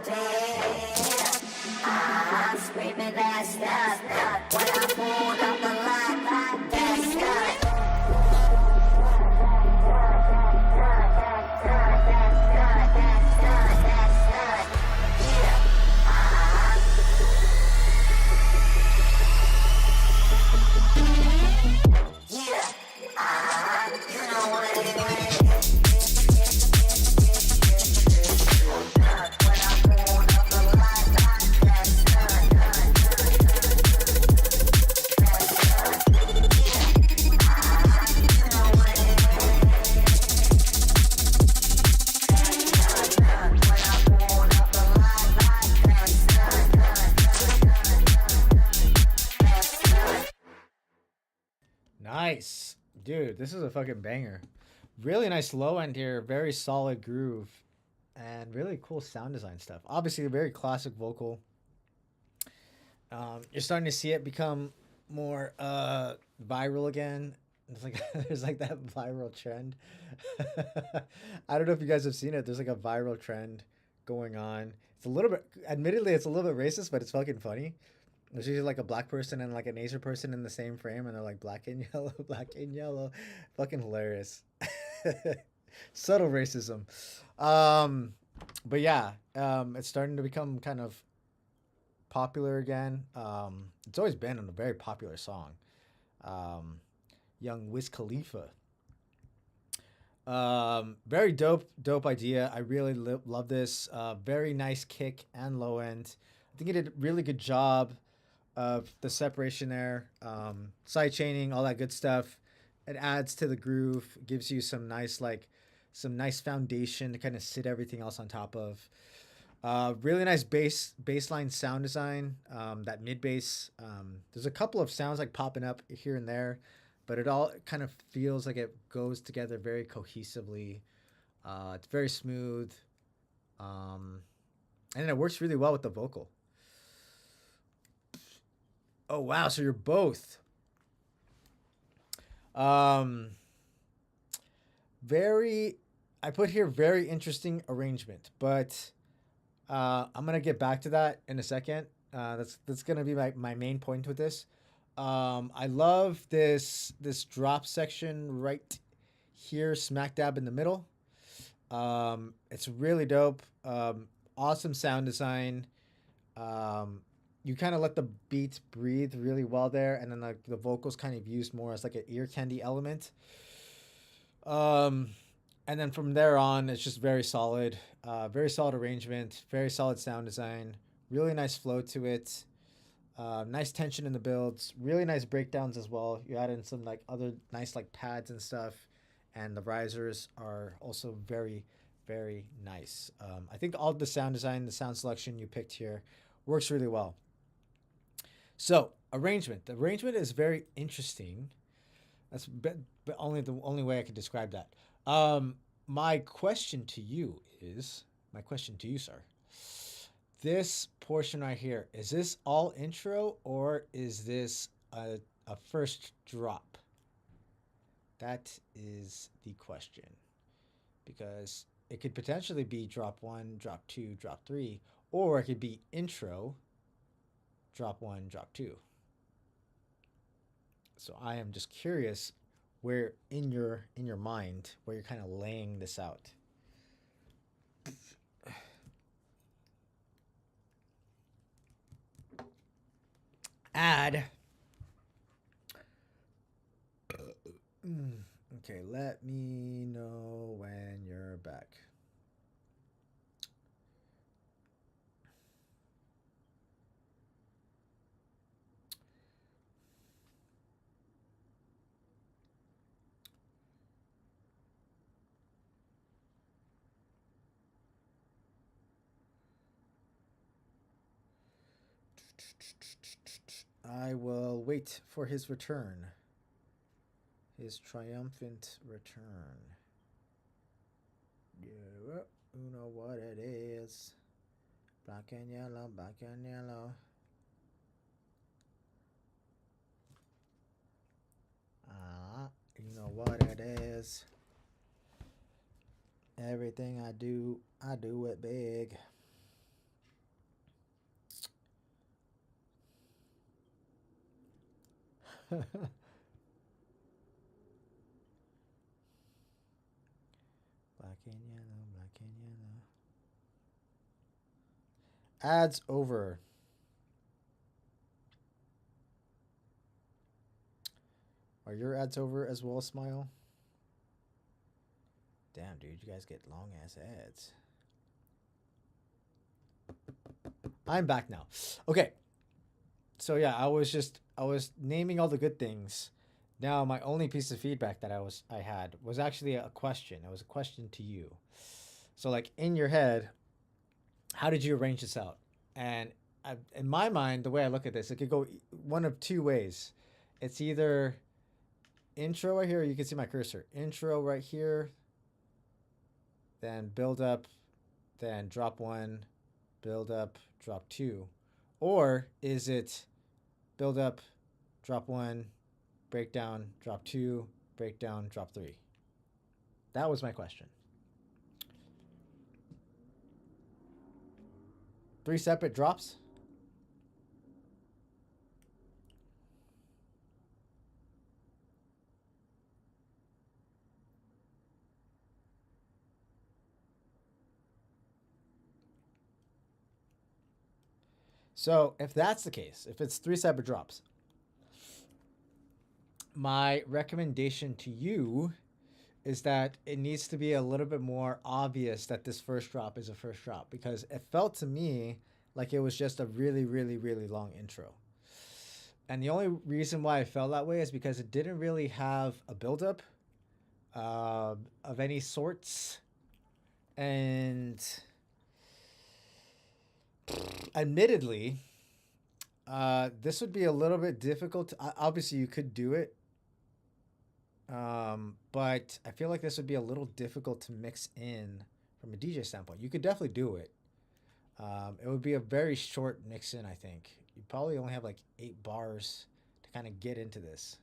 dead. I'm screaming that stuff. When I pulled up the line, that's stuff. Nice. Dude, this is a fucking banger. Really nice low end here. Very solid groove. And really cool sound design stuff. Obviously, a very classic vocal. You're starting to see it become more viral again. It's like there's like that viral trend. I don't know if you guys have seen it. There's like a viral trend going on. It's a little bit, admittedly, it's a little bit racist, but it's fucking funny. There's usually like a black person and like an Asian person in the same frame, and they're like black and yellow, black and yellow. Fucking hilarious. Subtle racism. But yeah, it's starting to become kind of popular again. It's always been a very popular song. Young Wiz Khalifa. Very dope idea. I really love this. Very nice kick and low end. I think he did a really good job of the separation there. Side chaining, all that good stuff. It adds to the groove, gives you some nice foundation to kind of sit everything else on top of. Really nice bassline sound design. That mid bass. There's a couple of sounds like popping up here and there, but it all kind of feels like it goes together very cohesively. It's very smooth. And it works really well with the vocal. Oh, wow. So you're both. I put here very interesting arrangement, but I'm going to get back to that in a second. That's going to be my main point with this. I love this drop section right here, smack dab in the middle. It's really dope. Awesome sound design. You kind of let the beats breathe really well there, and then the vocals kind of used more as like an ear candy element. And then from there on, it's just very solid arrangement, very solid sound design, really nice flow to it. Nice tension in the builds, really nice breakdowns as well. You add in some like other nice like pads and stuff, and the risers are also very, very nice. I think all the sound design, the sound selection you picked here works really well. So arrangement. The arrangement is very interesting. That's but only the only way I could describe that. My question to you, sir. This portion right here, is this all intro or is this a first drop? That is the question. Because it could potentially be drop 1, drop 2, drop 3, or it could be intro, drop 1, drop 2. So I am just curious where in your mind where you're kind of laying this out. Add. Okay, let me know when you're back. I will wait for his return. His triumphant return. Yeah, you know what it is. Black and yellow, black and yellow. You know what it is. Everything I do it big. Black and yellow, black and yellow. Ads over. Are your ads over as well, Smile? Damn, dude, you guys get long ass ads. I'm back now. Okay. So yeah, I was naming all the good things. Now my only piece of feedback that I had was actually a question. It was a question to you. So like in your head, how did you arrange this out? And in my mind, the way I look at this, it could go one of two ways. It's either intro right here, you can see my cursor. Intro right here, then build up, then drop one, build up, drop two. Or is it build up, drop one, breakdown, drop two, breakdown, drop three? That was my question. 3 separate drops? So if that's the case, if it's 3 separate drops, my recommendation to you is that it needs to be a little bit more obvious that this first drop is a first drop, because it felt to me like it was just a really, really, really long intro. And the only reason why I felt that way is because it didn't really have a buildup of any sorts. And admittedly, this would be a little bit difficult. Obviously, you could do it. But I feel like this would be a little difficult to mix in from a DJ standpoint. You could definitely do it. It would be a very short mix in, I think. You probably only have like 8 bars to kind of get into this.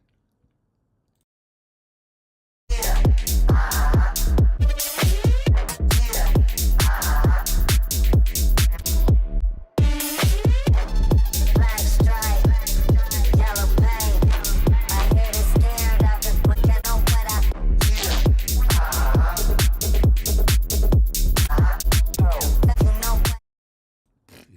Black stripe, yellow paint. My head is scared of it, but you know what I you know what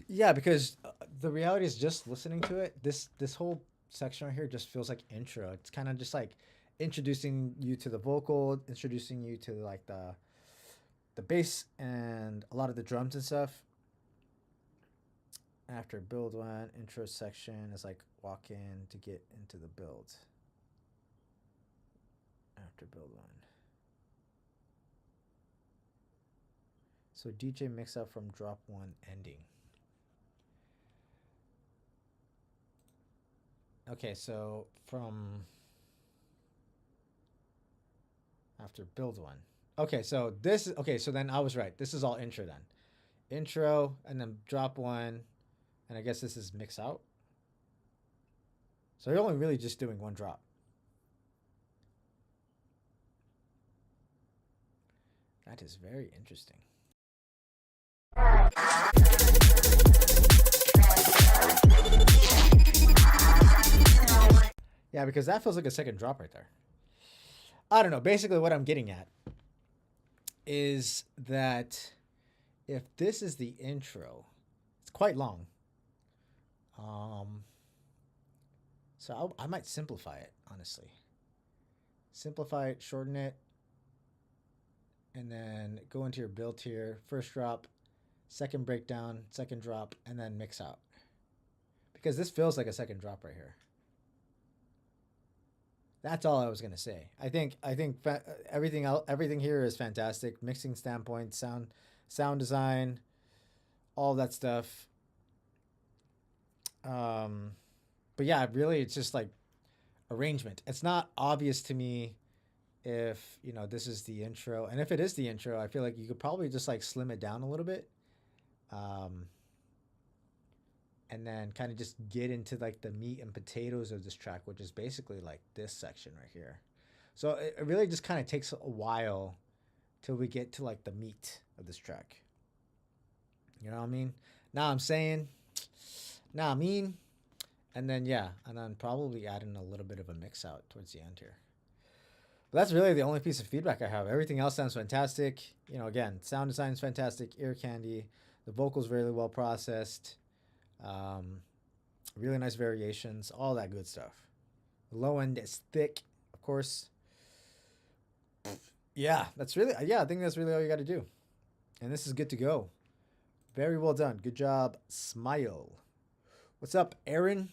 Yeah, because the reality is just listening to it, this whole section right here just feels like intro. It's kind of just like introducing you to the vocal, introducing you to like the bass and a lot of the drums and stuff. After build one, intro section is like walk in to get into the build. After build one. So DJ mix up from drop one ending. Okay, so from after build one. Okay, so this okay, so then I was right. This is all intro then. Intro and then drop one, and I guess this is mix out. So you're only really just doing one drop. That is very interesting. Yeah, because that feels like a second drop right there. I don't know. Basically, what I'm getting at is that if this is the intro, it's quite long. So I might simplify it, honestly. Simplify it, shorten it, and then go into your build tier. First drop, second breakdown, second drop, and then mix out. Because this feels like a second drop right here. That's all I was gonna say. I think everything here is fantastic. Mixing standpoint, sound design, all that stuff. But yeah, really, it's just like arrangement. It's not obvious to me if this is the intro, and if it is the intro, I feel like you could probably just like slim it down a little bit, and then kind of just get into like the meat and potatoes of this track, which is basically like this section right here. So it really just kind of takes a while till we get to like the meat of this track. You know what I mean? Now I mean, And then yeah, and then probably add in a little bit of a mix out towards the end here. But that's really the only piece of feedback I have. Everything else sounds fantastic. You know, again, sound design is fantastic, ear candy. The vocals very well processed. Really nice variations, all that good stuff. The low end is thick, of course. Yeah, that's really, I think that's really all you got to do. And this is good to go. Very well done. Good job, Smile. What's up, Aaron?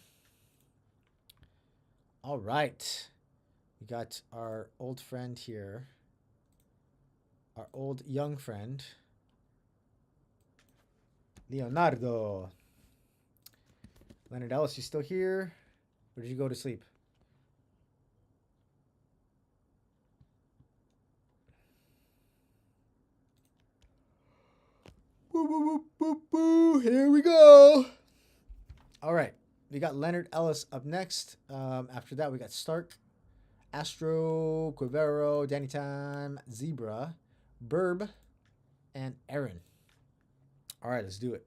All right. We got our old friend here. Our old young friend. Leonardo. Leonard Ellis, you still here? Or did you go to sleep? Boo, boo, boo, boo, boo. Here we go. All right. We got Leonard Ellis up next. After that, we got Stark, Astro, Quivero, Danny Time, Zebra, Burb, and Aaron. All right, let's do it.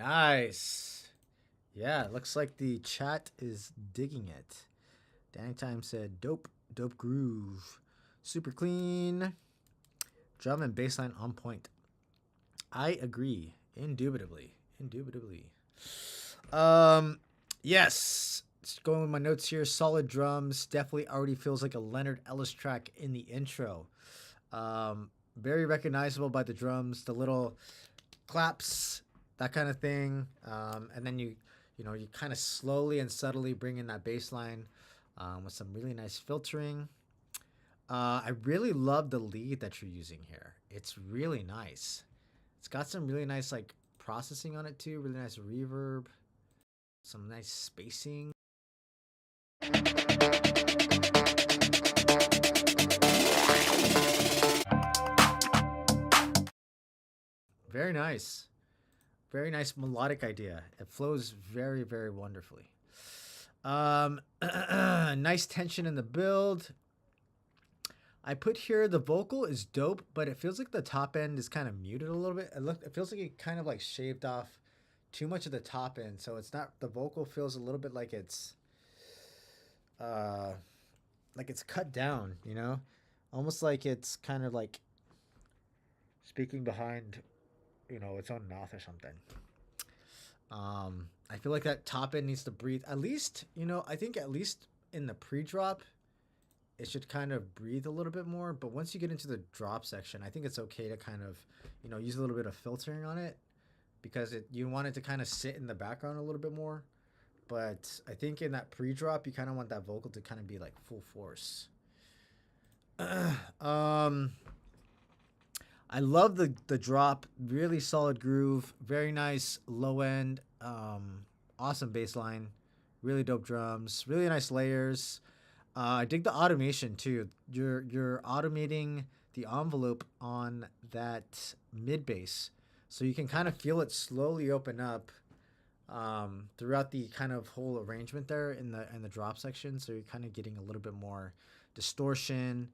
Nice. Yeah, it looks like the chat is digging it. Danny Time said, dope groove. Super clean. Drum and bass line on point. I agree. Indubitably. Yes. Just going with my notes here. Solid drums. Definitely already feels like a Leonard Ellis track in the intro. Very recognizable by the drums. The little claps, that kind of thing. And then you kind of slowly and subtly bring in that bass line with some really nice filtering. I really love the lead that you're using here. It's really nice. It's got some really nice like processing on it too. Really nice reverb. Some nice spacing. Very nice. Very nice melodic idea. It flows very, very wonderfully. Nice tension in the build. I put here the vocal is dope, but it feels like the top end is kind of muted a little bit. It feels like it kind of like shaved off too much of the top end, so it's not. The vocal feels a little bit like it's cut down, you know, almost like it's kind of like speaking behind, you know, its own mouth or something. I feel like that top end needs to breathe. At least, you know, I think at least in the pre-drop, it should kind of breathe a little bit more. But once you get into the drop section, I think it's okay to kind of, you know, use a little bit of filtering on it, because you want it to kind of sit in the background a little bit more. But I think in that pre-drop, you kind of want that vocal to kind of be like full force. I love the drop. Really solid groove. Very nice low end. Awesome bass line. Really dope drums. Really nice layers. I dig the automation too. You're automating the envelope on that mid bass, so you can kind of feel it slowly open up throughout the kind of whole arrangement there in the drop section. So you're kind of getting a little bit more distortion,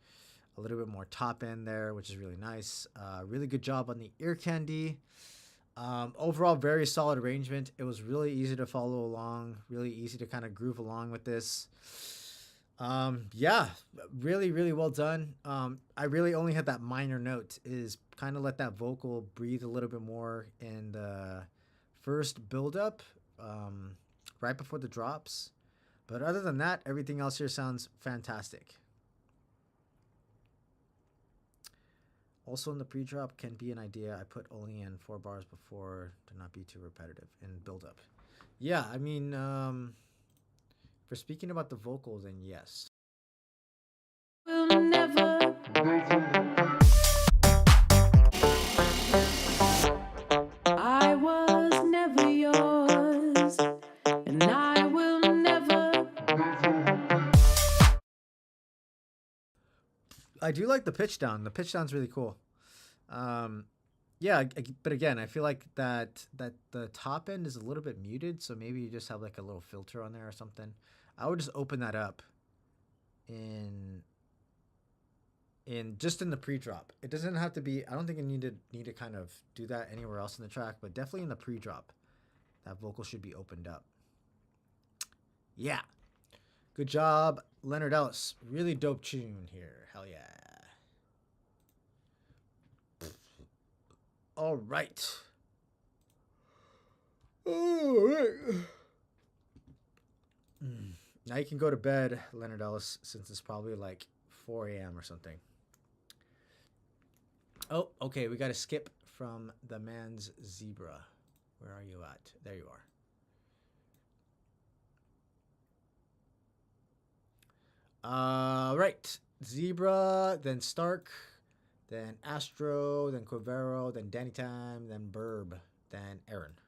a little bit more top end there, which is really nice. Really good job on the ear candy. Overall, very solid arrangement. It was really easy to follow along, really easy to kind of groove along with this. Yeah, really well done. I really only had that minor note, is kind of let that vocal breathe a little bit more in the first build up, right before the drops. But other than that, everything else here sounds fantastic. Also in the pre-drop can be an idea. I put only in 4 bars before to not be too repetitive in build up. Yeah, I mean, for speaking about the vocal, then yes. Will never. I was never yours, and I will never. I do like the pitch down. The pitch down's really cool. Yeah, but again, I feel like that the top end is a little bit muted, so maybe you just have like a little filter on there or something. I would just open that up in just in the pre-drop. It doesn't have to be. I don't think you need to kind of do that anywhere else in the track, but definitely in the pre-drop, that vocal should be opened up. Yeah, good job, Leonard Ellis. Really dope tune here. Hell yeah. All right. Now you can go to bed, Leonard Ellis, since it's probably like 4 a.m. or something. Oh, okay. We got to skip from the man's zebra. Where are you at? There you are. Right. Zebra, then Stark, then Astro, then Quivero, then Danny Time, then Burb, then Aaron.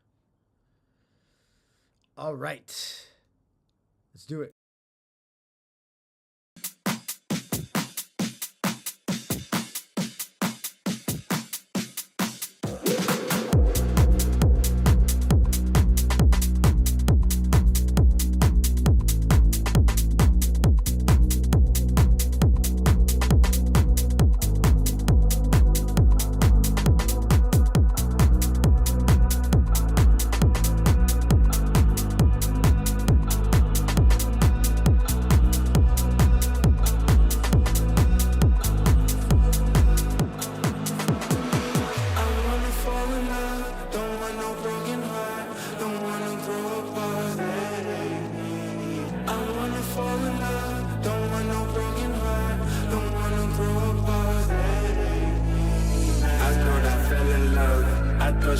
All right. Let's do it.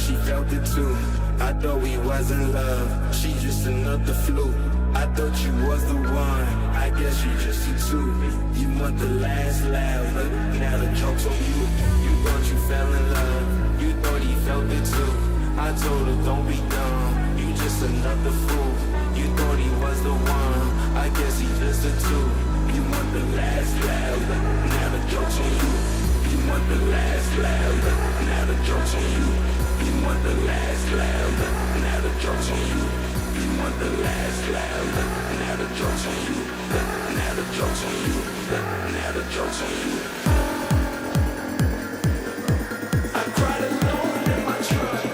she felt it too. I thought we was in love, she just another fluke. I thought you was the one, I guess you just a two. You want the last laugh, but now the joke's on you. You thought you fell in love, you thought he felt it too. I told her don't be dumb, you just another fool. You thought he was the one, I guess he just a two. You want the last laugh, but now the joke's on you. You want the last laugh, but now the joke's on you. You want the last laugh, but now the joke's on you. You want the last laugh, but now the joke's on you. Now the joke's on you. Now the joke's on you. I cried alone in my truck.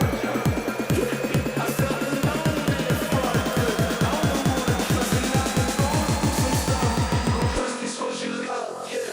I felt alone in the front. I don't know who to trust, and I've been going through some stuff. Trust these folks you love, yeah.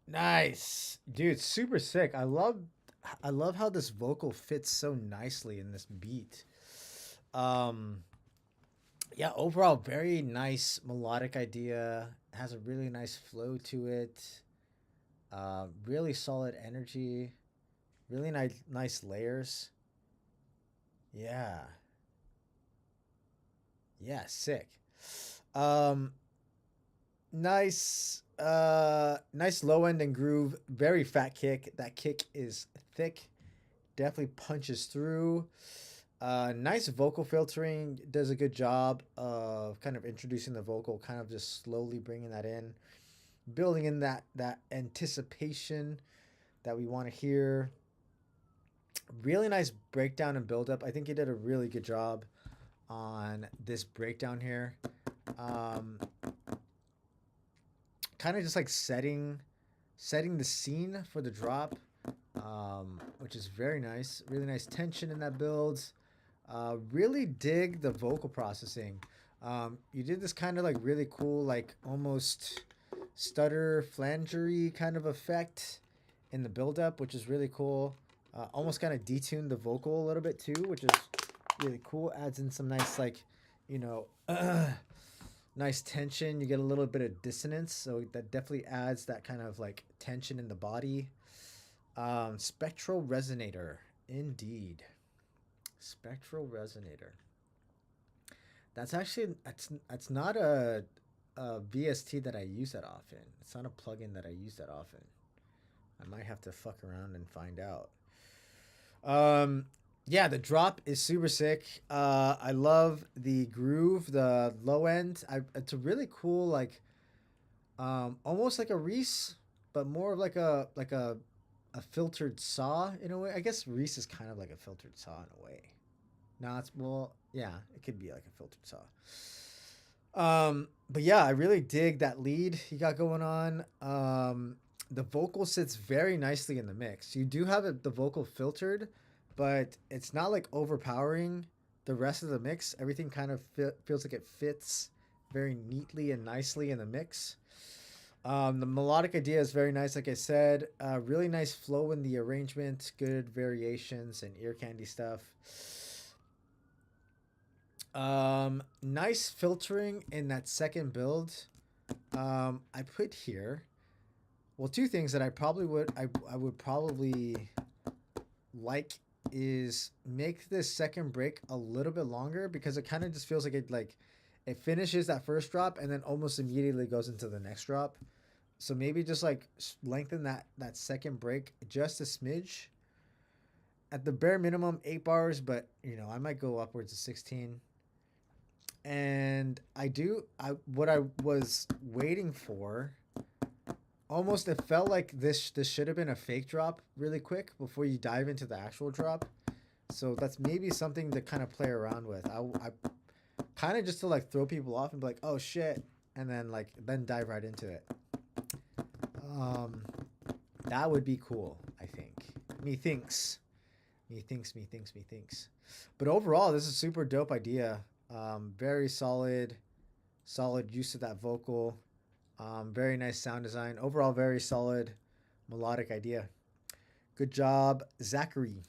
Nice, dude. Super sick. I love how this vocal fits so nicely in this beat. Um, yeah. Overall, very nice melodic idea. Has a really nice flow to it. Really solid energy. Really nice layers. Yeah. Yeah. Sick. Um, nice nice low end and groove, very fat kick. That kick is thick, definitely punches through. Nice vocal filtering, does a good job of kind of introducing the vocal, kind of just slowly bringing that in, building in that anticipation that we want to hear. Really nice breakdown and build up. I think he did a really good job on this breakdown here. Kind of just like setting the scene for the drop, which is very nice. Really nice tension in that build. Really dig the vocal processing. You did this kind of like really cool, like almost stutter flangery kind of effect in the build-up, which is really cool. Almost kind of detuned the vocal a little bit too, which is really cool. Adds in some nice, like, you know, nice tension. You get a little bit of dissonance, so that definitely adds that kind of like tension in the body. Spectral resonator, indeed. Spectral resonator. That's actually that's not a a VST that I use that often. It's not a plugin that I use that often. I might have to fuck around and find out. Yeah, the drop is super sick. I love the groove, the low end. It's a really cool, like, almost like a Reese, but more of like a filtered saw in a way. I guess Reese is kind of like a filtered saw in a way. No, it's, well, yeah, it could be like a filtered saw. But yeah, I really dig that lead he got going on. The vocal sits very nicely in the mix. You do have the vocal filtered, but it's not like overpowering the rest of the mix. Everything kind of feels like it fits very neatly and nicely in the mix. The melodic idea is very nice, like I said. Really nice flow in the arrangement, good variations and ear candy stuff. Nice filtering in that second build. I put here, well, two things that I would probably like is make this second break a little bit longer, because it kind of just feels like it finishes that first drop and then almost immediately goes into the next drop. So maybe just like lengthen that second break just a smidge. At the bare minimum 8 bars, but you know, I might go upwards of 16. And what I was waiting for, almost it felt like this should have been a fake drop really quick before you dive into the actual drop. So that's maybe something to kind of play around with. I kind of just to like throw people off and be like, oh shit, and then dive right into it. That would be cool, I think. Methinks. But overall, this is a super dope idea. Very solid use of that vocal. Very nice sound design. Overall, very solid melodic idea. Good job, Zachary.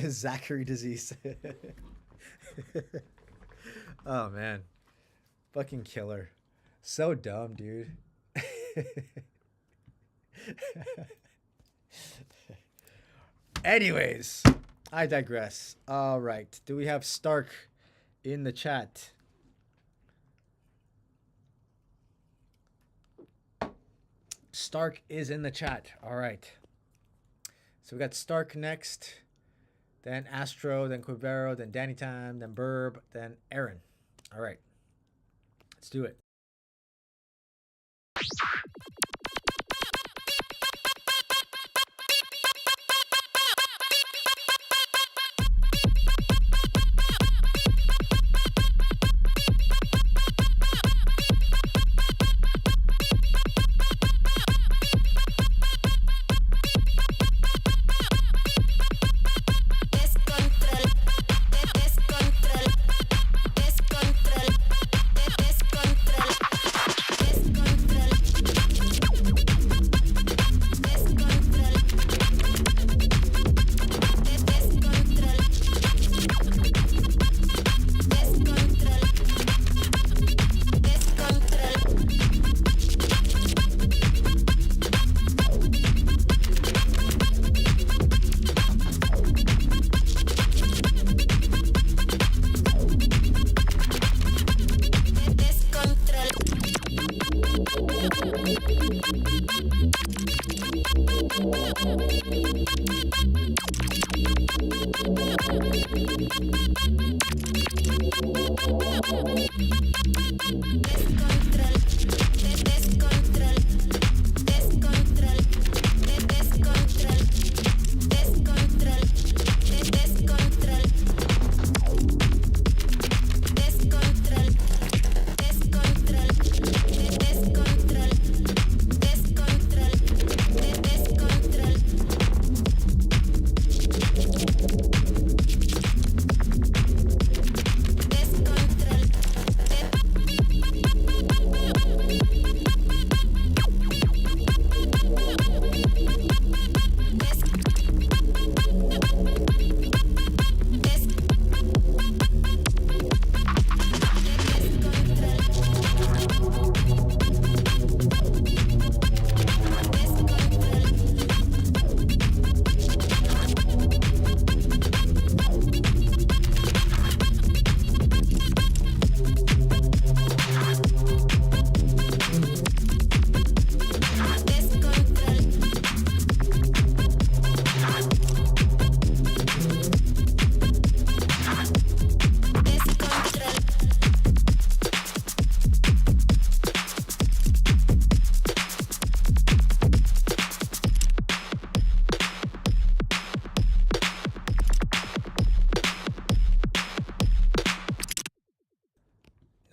Zachary disease. Oh man, fucking killer. So dumb, dude. Anyways, I digress. All right. Do we have Stark in the chat? Stark is in the chat. All right. So we got Stark next, then Astro, then Quivero, then Danny Time, then Burb, then Aaron. All right. Let's do it.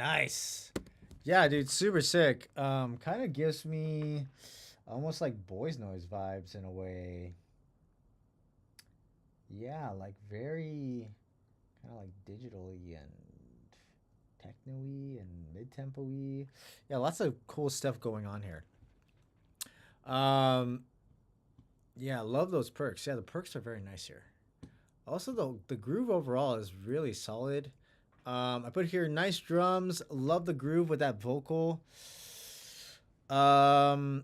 Nice. Yeah, dude, super sick. Kind of gives me almost like Boys Noise vibes in a way. Yeah, like very kind of like digitally and techno-y and mid-tempo-y. Yeah, lots of cool stuff going on here. Um, yeah, love those perks. Yeah, the perks are very nice here. Also, the groove overall is really solid. I put here nice drums. Love the groove with that vocal. Um,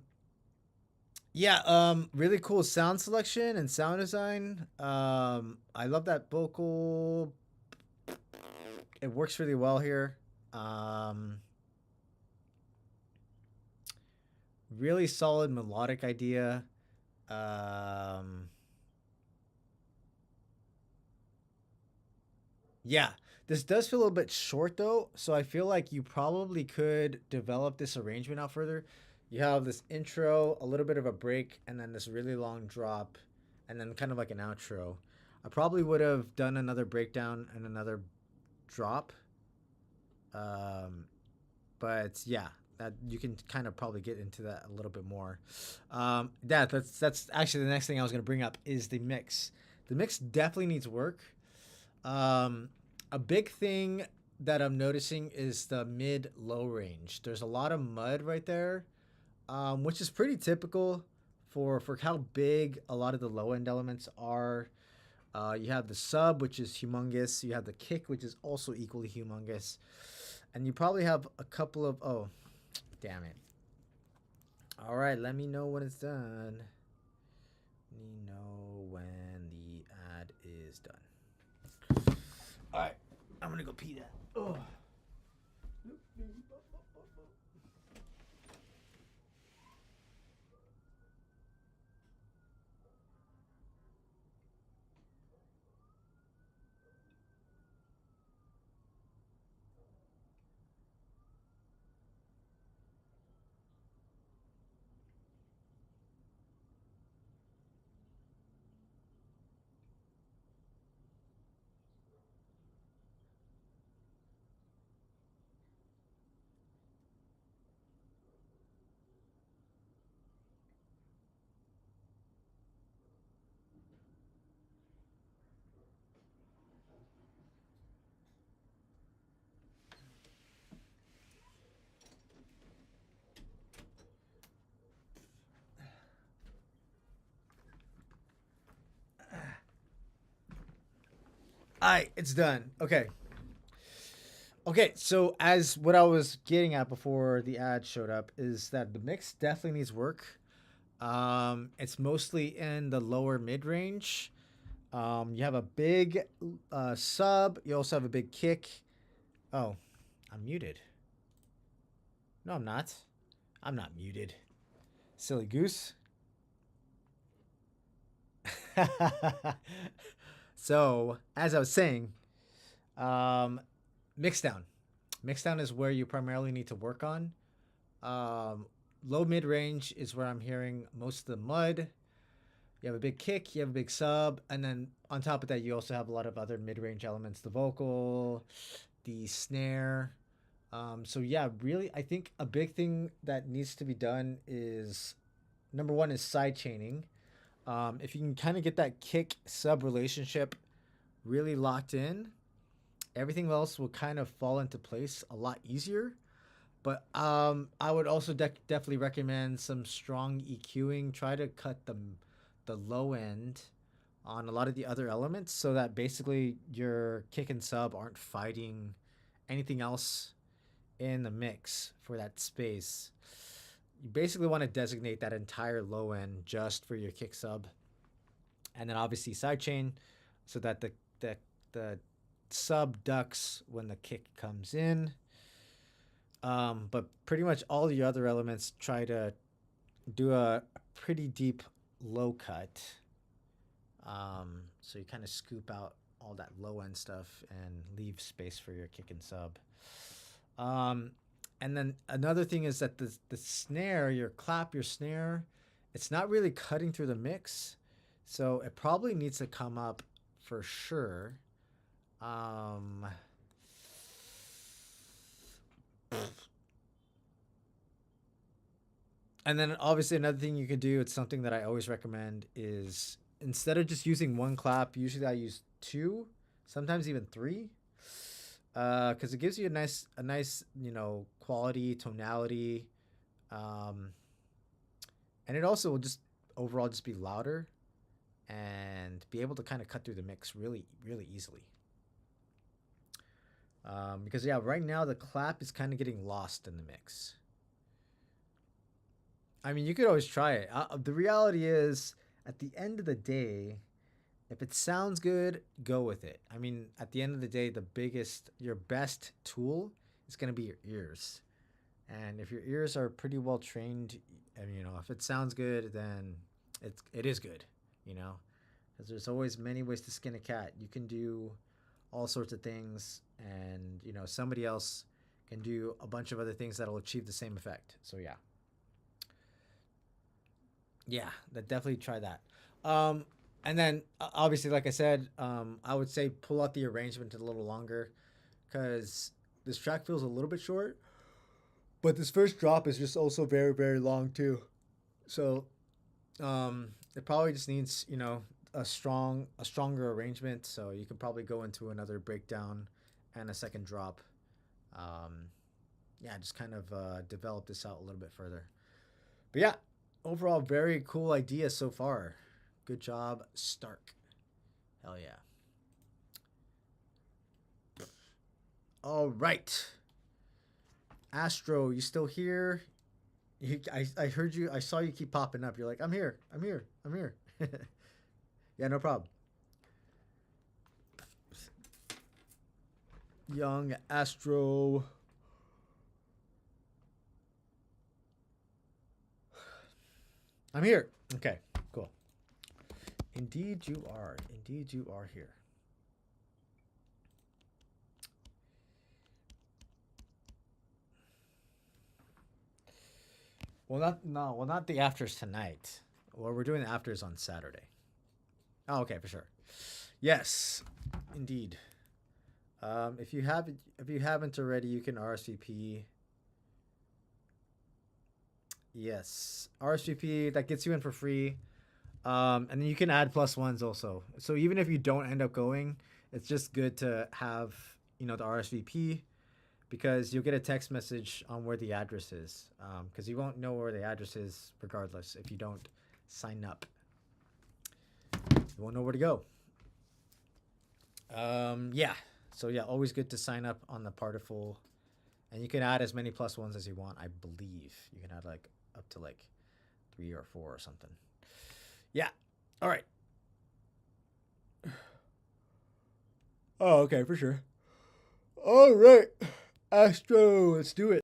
yeah, really cool sound selection and sound design. I love that vocal. It works really well here. Um, really solid melodic idea. Um, yeah, this does feel a little bit short though, so I feel like you probably could develop this arrangement out further. You have this intro, a little bit of a break, and then this really long drop, and then kind of like an outro. I probably would have done another breakdown and another drop. Um, but yeah, that you can kind of probably get into that a little bit more. That's actually the next thing I was gonna bring up is the mix. The mix definitely needs work. A big thing that I'm noticing is the mid low range. There's a lot of mud right there, which is pretty typical for how big a lot of the low end elements are. You have the sub, which is humongous. You have the kick, which is also equally humongous. And you probably have a couple of... Oh, damn it. All right, let me know when it's done. Let me know when the ad is done. All right, I'm going to go pee that. Oh. All right, it's done. Okay. Okay, so as what I was getting at before the ad showed up is that the mix definitely needs work. It's mostly in the lower mid range. You have a big sub. You also have a big kick. Oh, I'm muted. No, I'm not. I'm not muted. Silly goose. So, as I was saying, mixdown. Mixdown is where you primarily need to work on. Low mid range is where I'm hearing most of the mud. You have a big kick, you have a big sub, and then on top of that, you also have a lot of other mid range elements: the vocal, the snare. So yeah, really, I think a big thing that needs to be done is number one is side chaining. If you can kind of get that kick sub relationship really locked in, everything else will kind of fall into place a lot easier. But I would also definitely recommend some strong EQing. Try to cut the low end on a lot of the other elements so that basically your kick and sub aren't fighting anything else in the mix for that space. You basically want to designate that entire low end just for your kick sub, and then obviously sidechain so that the sub ducks when the kick comes in. But pretty much all the other elements try to do a pretty deep low cut. So you kind of scoop out all that low end stuff and leave space for your kick and sub. And then another thing is that the snare, your clap, your snare, it's not really cutting through the mix. So it probably needs to come up for sure. And then obviously another thing you can do, it's something that I always recommend, is instead of just using one clap, usually I use 2, sometimes even 3, because it gives you a nice quality, tonality, and it also will just overall just be louder and be able to kind of cut through the mix really easily. Because yeah, right now the clap is kind of getting lost in the mix. I mean, you could always try it. The reality is, at the end of the day, if it sounds good, go with it. I mean, at the end of the day, your best tool is going to be your ears. And if your ears are pretty well trained, and if it sounds good, then it is good, because there's always many ways to skin a cat. You can do all sorts of things, and somebody else can do a bunch of other things that'll achieve the same effect. So yeah, definitely try that. And then obviously, like I said, I would say pull out the arrangement a little longer, because this track feels a little bit short, but this first drop is just also very, very long too. So it probably just needs a stronger arrangement. So you can probably go into another breakdown and a second drop. Yeah, just kind of develop this out a little bit further. But yeah, overall, very cool idea so far. Good job, Stark. Hell yeah. All right. Astro, you still here? I heard you. I saw you keep popping up. You're like, I'm here. I'm here. I'm here. Yeah, no problem. Young Astro. I'm here. Okay, cool. Indeed you are. Indeed you are here. Well, not the afters tonight. Well, we're doing the afters on Saturday. Oh, okay, for sure. Yes, indeed. If you haven't already, you can RSVP. Yes, RSVP, that gets you in for free. And then you can add +1s also. So even if you don't end up going, it's just good to have, the RSVP, because you'll get a text message on where the address is. Because you won't know where the address is regardless if you don't sign up. You won't know where to go. Yeah. So yeah, always good to sign up on the Partiful. And you can add as many +1s as you want, I believe. You can add up to 3 or 4 or something. Yeah. All right. Oh, okay, for sure. All right. Astro, let's do it.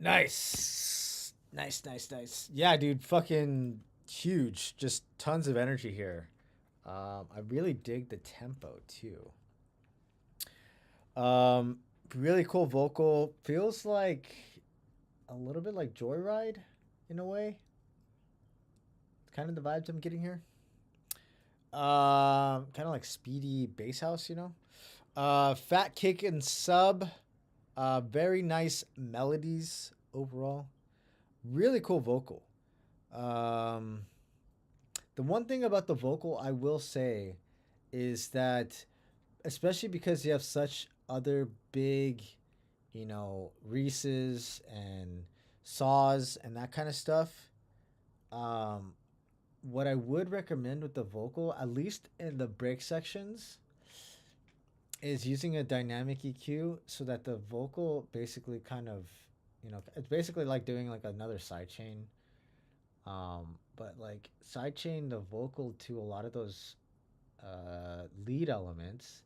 Nice. Nice. Yeah, dude, fucking huge. Just tons of energy here. I really dig the tempo too. Really cool vocal. Feels like a little bit like Joyride in a way. Kind of the vibes I'm getting here. Kind of like speedy bass house, you know. Fat kick and sub. Very nice melodies overall. Really cool vocal. The one thing about the vocal I will say is that, especially because you have such other big, you know, Reese's and saws and that kind of stuff. What I would recommend with the vocal, at least in the break sections, is using a dynamic EQ so that the vocal basically kind of, you know, it's basically like doing like another sidechain. But like sidechain the vocal to a lot of those lead elements,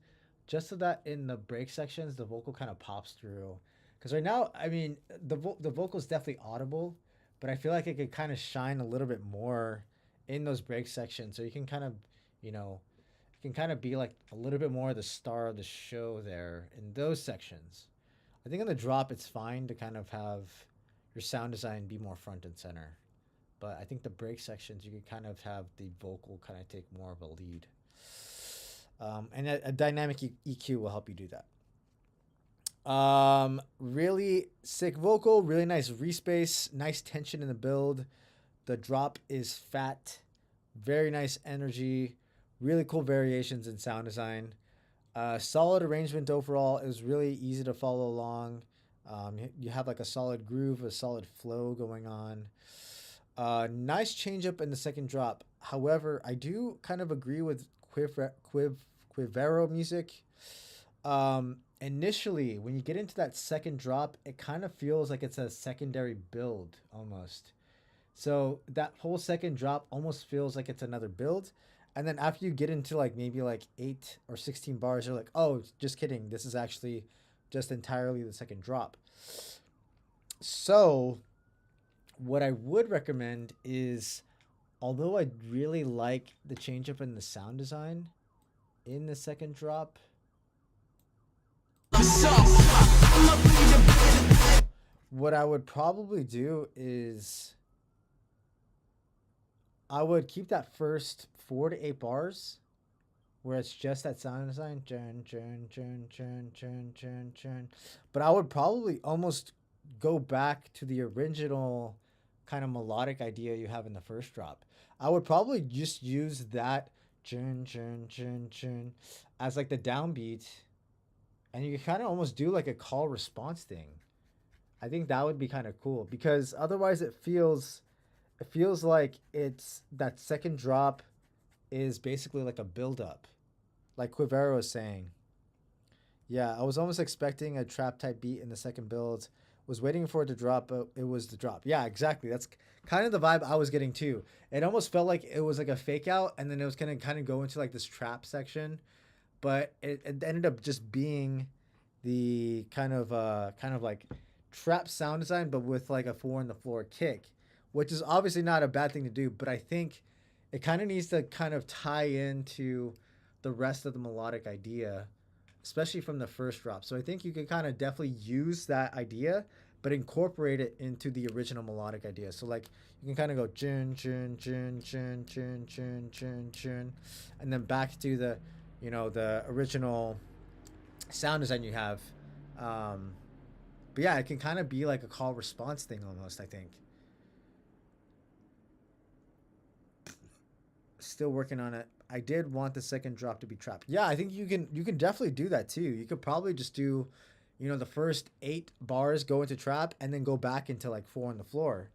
just so that in the break sections the vocal kind of pops through. Because right now, I mean, the vocal is definitely audible, but I feel like it could kind of shine a little bit more in those break sections, so you can kind of, you know, it can kind of be like a little bit more the star of the show there in those sections. I think in the drop it's fine to kind of have your sound design be more front and center, but I think the break sections you can kind of have the vocal kind of take more of a lead. And a dynamic EQ will help you do that. Really sick vocal, really nice respace, nice tension in the build. The drop is fat, very nice energy, really cool variations in sound design. Solid arrangement overall. It was really easy to follow along. You have like a solid groove, a solid flow going on. Nice change up in the second drop. However, I do kind of agree with Quivero music. Initially, when you get into that second drop, it kind of feels like it's a secondary build almost. So that whole second drop almost feels like it's another build. And then after you get into like maybe like 8 or 16 bars, you're like, oh, just kidding. This is actually just entirely the second drop. So what I would recommend is, although I really like the change up in the sound design in the second drop, what I would probably do is I would keep that first 4 to 8 bars where it's just that sound design, churn, churn, churn, churn, churn, churn, churn. But I would probably almost go back to the original kind of melodic idea you have in the first drop. I would probably just use that churn, churn, churn, churn as like the downbeat, and you kind of almost do like a call response thing. I think that would be kind of cool, because otherwise it feels like it's that second drop is basically like a build up, like Quivero was saying. Yeah, I was almost expecting a trap type beat in the second build. Was waiting for it to drop, but it was the drop. Yeah, exactly. That's kind of the vibe I was getting too. It almost felt like it was like a fake out, and then it was gonna kind of go into like this trap section, but it ended up just being the kind of like trap sound design, but with like a 4 on the floor kick, which is obviously not a bad thing to do, but I think it kind of needs to kind of tie into the rest of the melodic idea, especially from the first drop. So I think you could kind of definitely use that idea, but incorporate it into the original melodic idea. So like you can kind of go chun chun chun chun chun chun chun chun, and then back to the, you know, the original sound design you have. But yeah, it can kind of be like a call response thing almost, I think. Still working on it. I did want the second drop to be trapped. Yeah, I think you can definitely do that too. You could probably just do, you know, the first 8 bars go into trap and then go back into like 4 on the floor.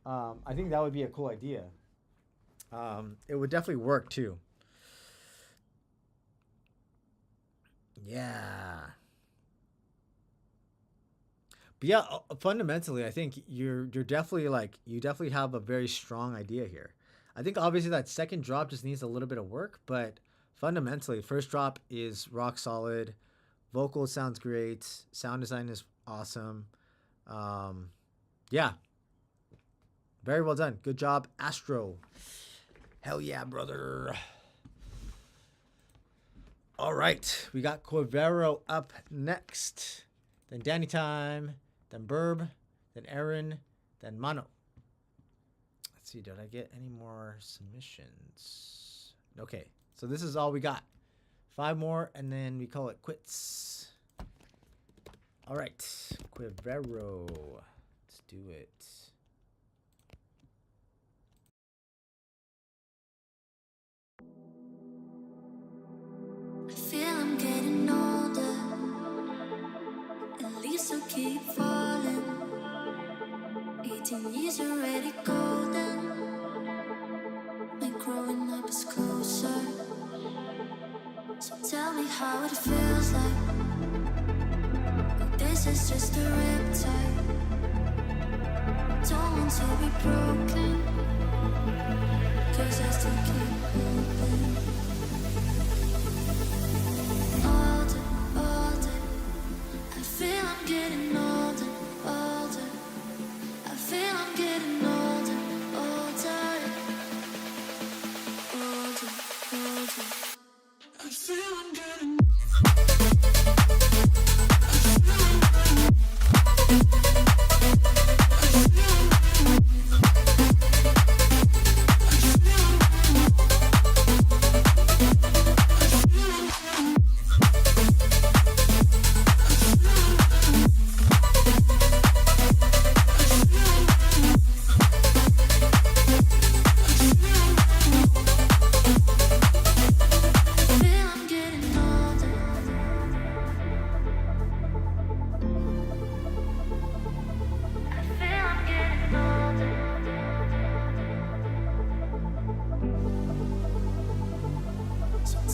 I think that would be a cool idea. It would definitely work too. Yeah. But yeah, fundamentally, I think you're definitely like, you definitely have a very strong idea here. I think obviously that second drop just needs a little bit of work, but fundamentally, first drop is rock solid. Vocal sounds great. Sound design is awesome. yeah, very well done. Good job, Astro. Hell yeah, brother. All right, we got Corvero up next. Then Danny Time. Then Burb. Then Aaron. Then Mano. Let's see, did I get any more submissions? Okay, so this is all we got. 5 more, and then we call it quits. All right, Quivero. Let's do it. I feel I'm getting older. At least I keep falling. 18 years already golden. And growing up is closer. So tell me how it feels like. But this is just a riptide. Don't want to be broken. 'Cause I still keep hoping. Older, older. I feel I'm getting older, older. I feel I'm getting older, older. Older, older. I feel I'm getting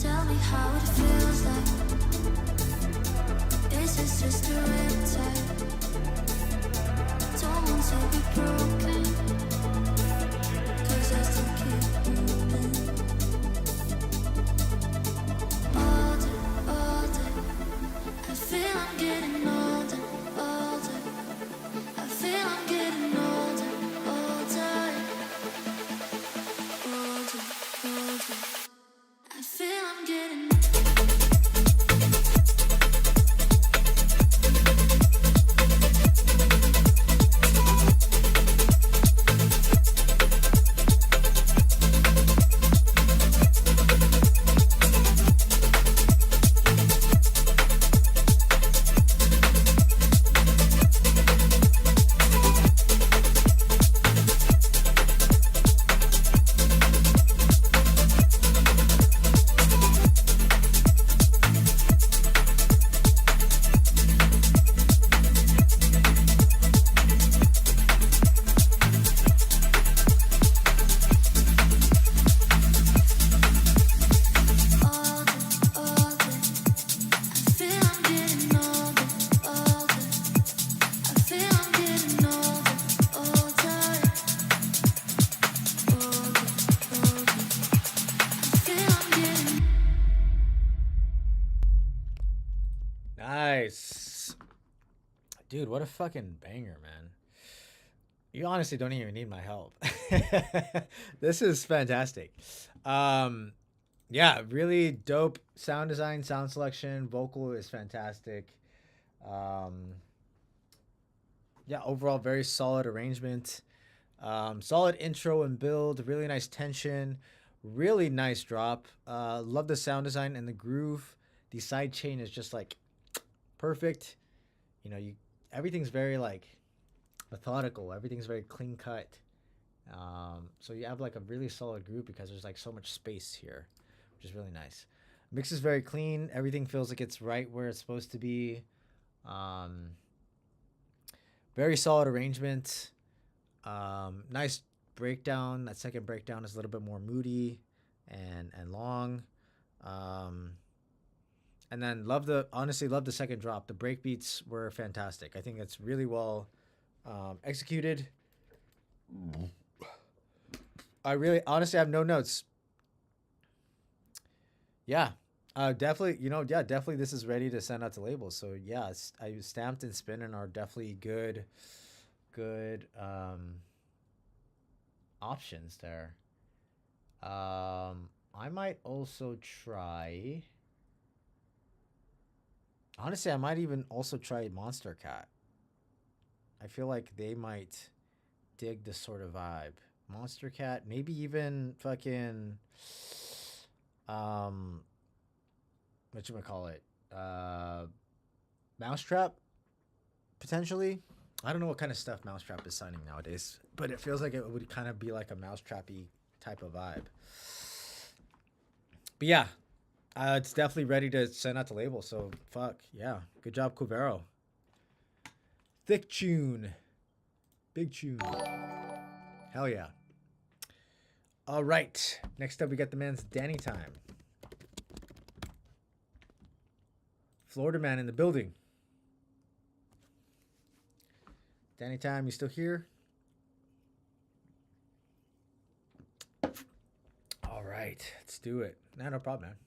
tell me how it feels like. This is just a riptide. Don't want to be broken. 'Cause I still keep moving. Older, older. I feel I'm getting older, older. I feel I'm getting older, older. Older, older. I feel I'm getting Nice. Dude, what a fucking banger, man. You honestly don't even need my help. This is fantastic. Yeah, really dope sound design, sound selection, vocal is fantastic. Yeah, overall very solid arrangement. Solid intro and build, really nice tension, really nice drop. Love the sound design and the groove. The side chain is just like perfect. You know, everything's very like methodical. Everything's very clean cut. So you have like a really solid groove because there's like so much space here, which is really nice. Mix is very clean. Everything feels like it's right where it's supposed to be. Very solid arrangement. Nice breakdown. That second breakdown is a little bit more moody and long. And then honestly love the second drop. The break beats were fantastic. I think it's really well executed. I really honestly have no notes. Yeah. Definitely, definitely this is ready to send out to labels. So yeah, I Stamped and Spinning are definitely good good options there. I might also try. Honestly, I might even also try Monster Cat. I feel like they might dig this sort of vibe. Monster Cat, maybe even fucking whatchamacallit? Mousetrap, potentially. I don't know what kind of stuff Mousetrap is signing nowadays, but it feels like it would kind of be like a Mousetrappy type of vibe. But yeah, it's definitely ready to send out the label. So fuck yeah, good job, Cubero. Thick tune, big tune. Hell yeah. All right, next up we got the man's Danny Time. Florida man in the building. Danny Time, you still here? All right, let's do it. Nah, no problem, man.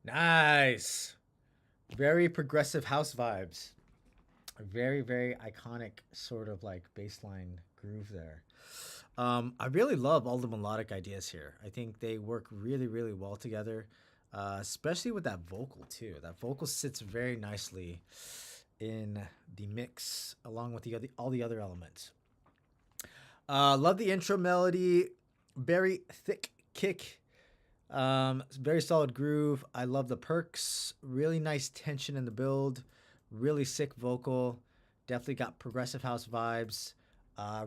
Nice. Very progressive house vibes. A very, very iconic sort of like baseline groove there. I really love all the melodic ideas here. I think they work really, really well together. especially with that vocal too. That vocal sits very nicely in the mix along with all the other elements. Love the intro melody, very thick kick, very solid groove. I love the perks, really nice tension in the build, really sick vocal, definitely got progressive house vibes.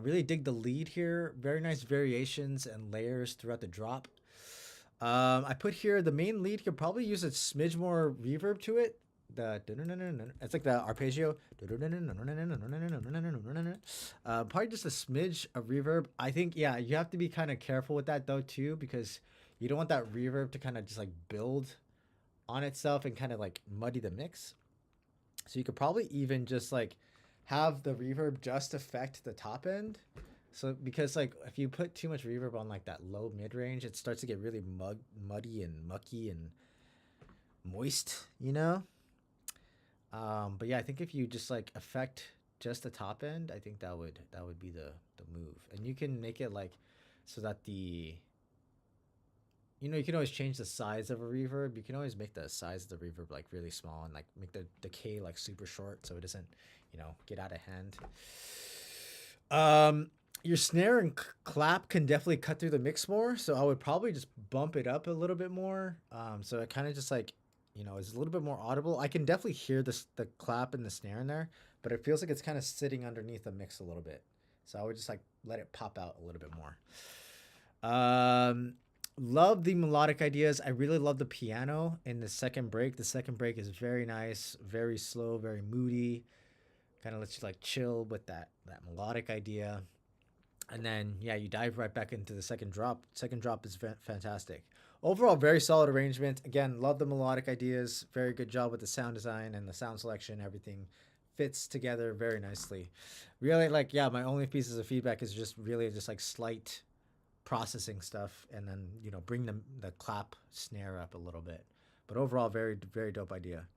Really dig the lead here, very nice variations and layers throughout the drop. I put here the main lead could probably use a smidge more reverb to it. It's like the arpeggio. Probably just a smidge of reverb. I think, yeah, you have to be kind of careful with that though too, because you don't want that reverb to kind of just like build on itself and kind of like muddy the mix. So you could probably even just like have the reverb just affect the top end. So because like if you put too much reverb on like that low mid range, it starts to get really muddy and mucky and moist, you know. But yeah, I think if you just like affect just the top end, I think that would be the move. And you can make it like so that the, you know, you can always change the size of a reverb. You can always make the size of the reverb like really small and like make the decay like super short so it doesn't, you know, get out of hand. Your snare and clap can definitely cut through the mix more, so I would probably just bump it up a little bit more. So it kind of just like, you know, is a little bit more audible. I can definitely hear the clap and the snare in there, but it feels like it's kind of sitting underneath the mix a little bit. So I would just like let it pop out a little bit more. Love the melodic ideas. I really love the piano in the second break. The second break is very nice, very slow, very moody. Kind of lets you like chill with that melodic idea. And then, yeah, you dive right back into the second drop. Second drop is fantastic. Overall, very solid arrangement. Again, love the melodic ideas. Very good job with the sound design and the sound selection. Everything fits together very nicely. Really, like, yeah, my only pieces of feedback is just really just like slight processing stuff. And then, you know, bring the clap snare up a little bit. But overall, very, very dope idea.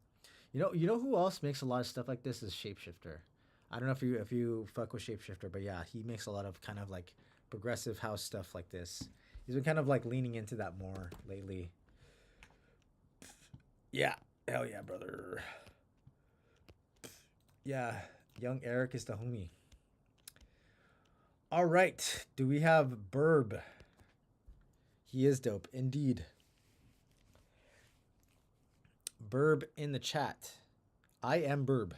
You know who else makes a lot of stuff like this is Shapeshifter. I don't know if you fuck with Shapeshifter, but yeah, he makes a lot of kind of like progressive house stuff like this. He's been kind of like leaning into that more lately. Yeah, hell yeah, brother. Yeah, young Eric is the homie. All right, do we have Burb? He is dope, indeed. Burb in the chat. I am Burb.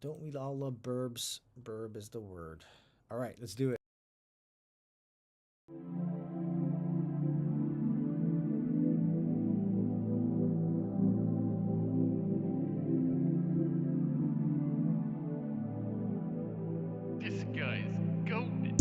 Don't we all love burbs? Burb is the word. All right, let's do it. This guy's golden.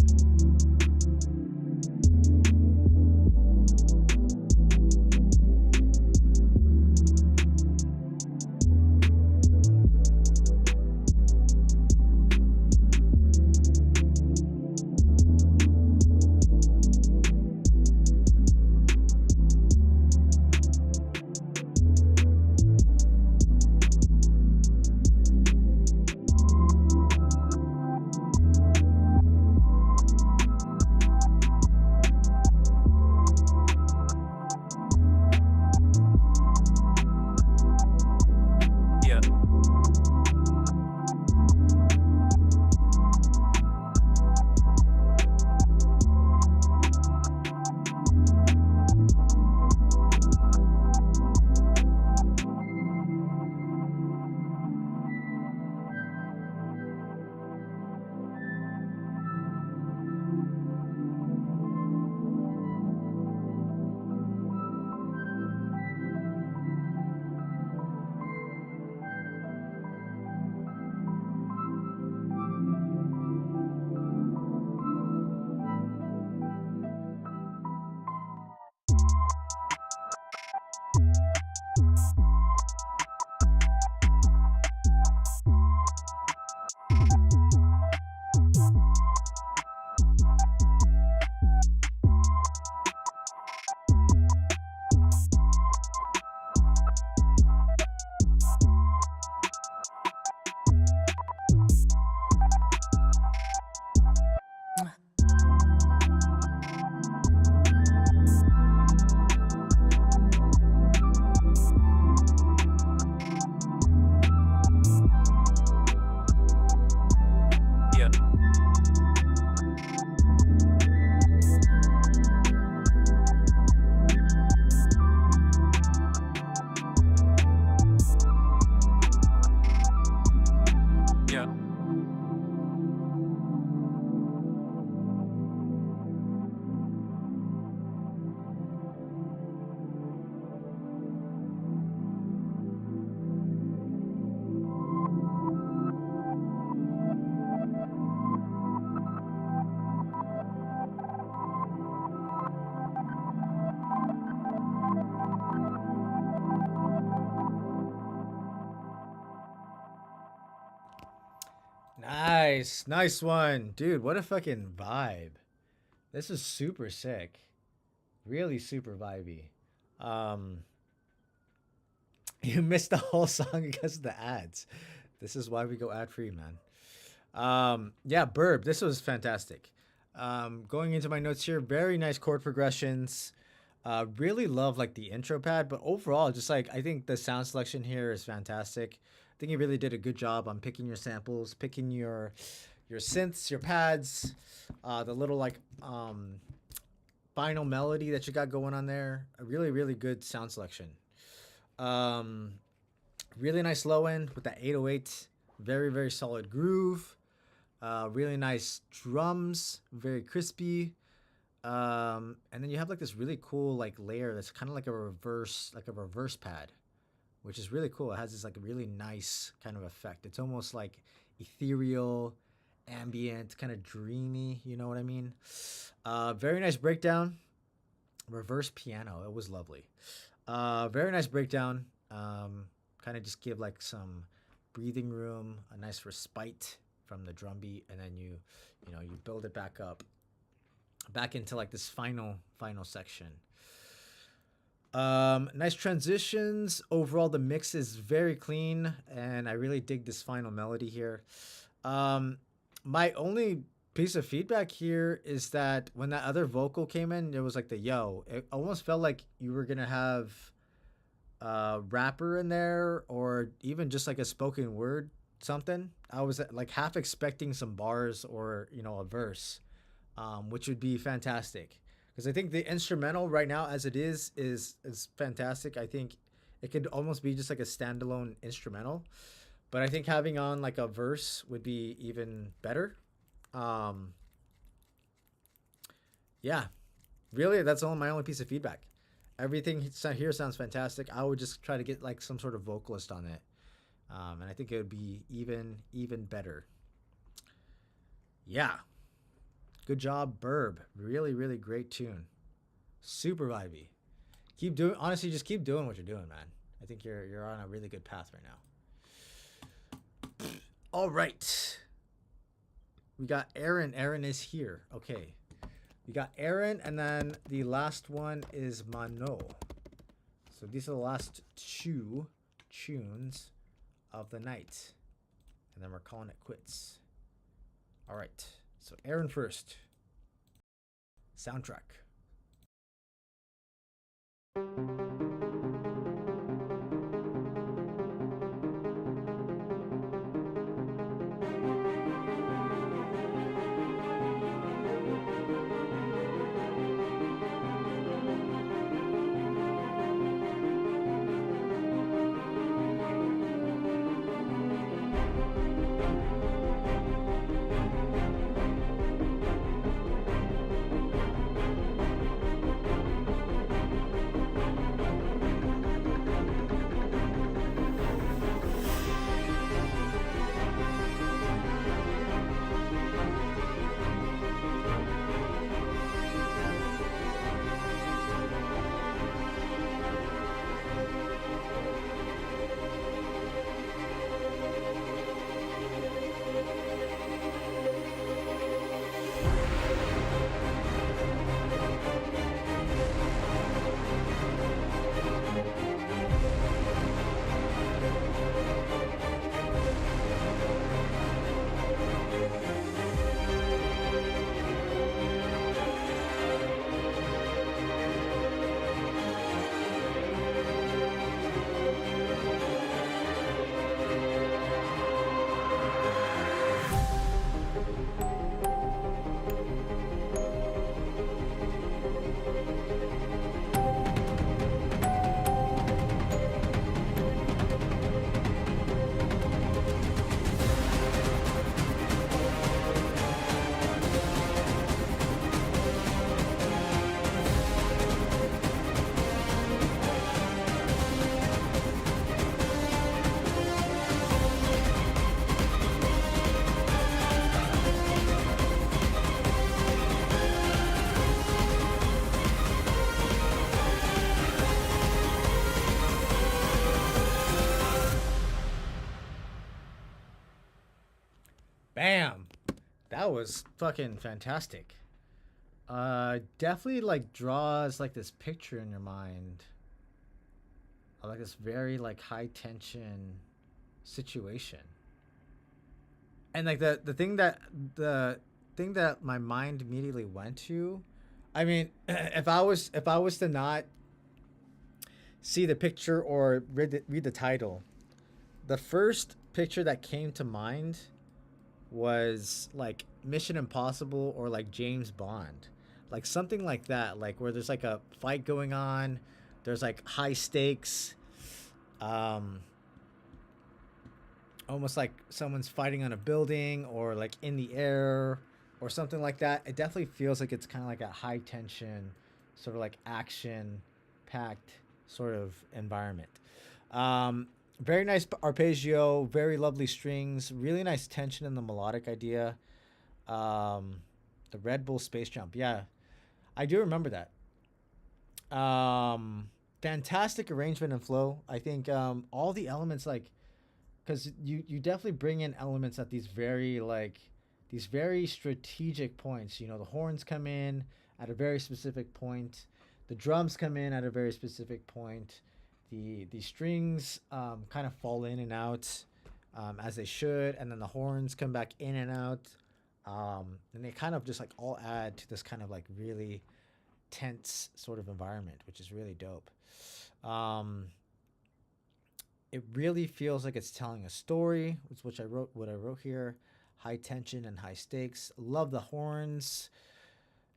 Nice one. Dude, what a fucking vibe. This is super sick. Really super vibey. You missed the whole song because of the ads. This is why we go ad free, man. Yeah, Burb. This was fantastic. Going into my notes here, very nice chord progressions. Really love like the intro pad, but overall, just like I think the sound selection here is fantastic. I think you really did a good job on picking your samples, picking your synths, your pads, the little like final melody that you got going on there. A really, really good sound selection. Really nice low end with that 808. Very, very solid groove. Really nice drums. Very crispy. And then you have like this really cool like layer that's kind of like a reverse pad, which is really cool. It has this like really nice kind of effect. It's almost like ethereal, ambient, kind of dreamy. You know what I mean? Very nice breakdown. Reverse piano. It was lovely. Very nice breakdown. Kind of just give like some breathing room, a nice respite from the drum beat, and then you build it back up, back into like this final section. Nice transitions. Overall, the mix is very clean, and I really dig this final melody here. My only piece of feedback here is that when that other vocal came in, there was like the yo. It almost felt like you were gonna have a rapper in there, or even just like a spoken word something. I was like half expecting some bars or a verse, which would be fantastic, because I think the instrumental right now as it is fantastic. I think it could almost be just like a standalone instrumental, but I think having on like a verse would be even better. Yeah, really, that's my only piece of feedback. Everything here sounds fantastic. I would just try to get like some sort of vocalist on it, and I think it would be even better. Yeah, good job, Burb. Really, really great tune. Super vibey. Honestly, just keep doing what you're doing, man. I think you're on a really good path right now. All right. We got Aaron. Aaron is here. Okay. We got Aaron, and then the last one is Mano. So these are the last two tunes of the night. And then we're calling it quits. All right. So Aaron first. Soundtrack. Bam. that was fucking fantastic. Definitely like draws like this picture in your mind of like this very like high tension situation. And like the thing that my mind immediately went to, I mean, if I was to not see the picture or read the title, the first picture that came to mind was like Mission Impossible or like James Bond, like something like that, like where there's like a fight going on, there's like high stakes, almost like someone's fighting on a building or like in the air or something like that. It definitely feels like it's kind of like a high tension, sort of like action packed sort of environment. Very nice arpeggio, very lovely strings, really nice tension in the melodic idea. The Red Bull space jump, yeah, I do remember that. Fantastic arrangement and flow. I think all the elements, like, because you definitely bring in elements at these very strategic points. You know, the horns come in at a very specific point, the drums come in at a very specific point. The strings kind of fall in and out as they should, and then the horns come back in and out, and they kind of just like all add to this kind of like really tense sort of environment, which is really dope. It really feels like it's telling a story, which I wrote here. High tension and high stakes. Love the horns,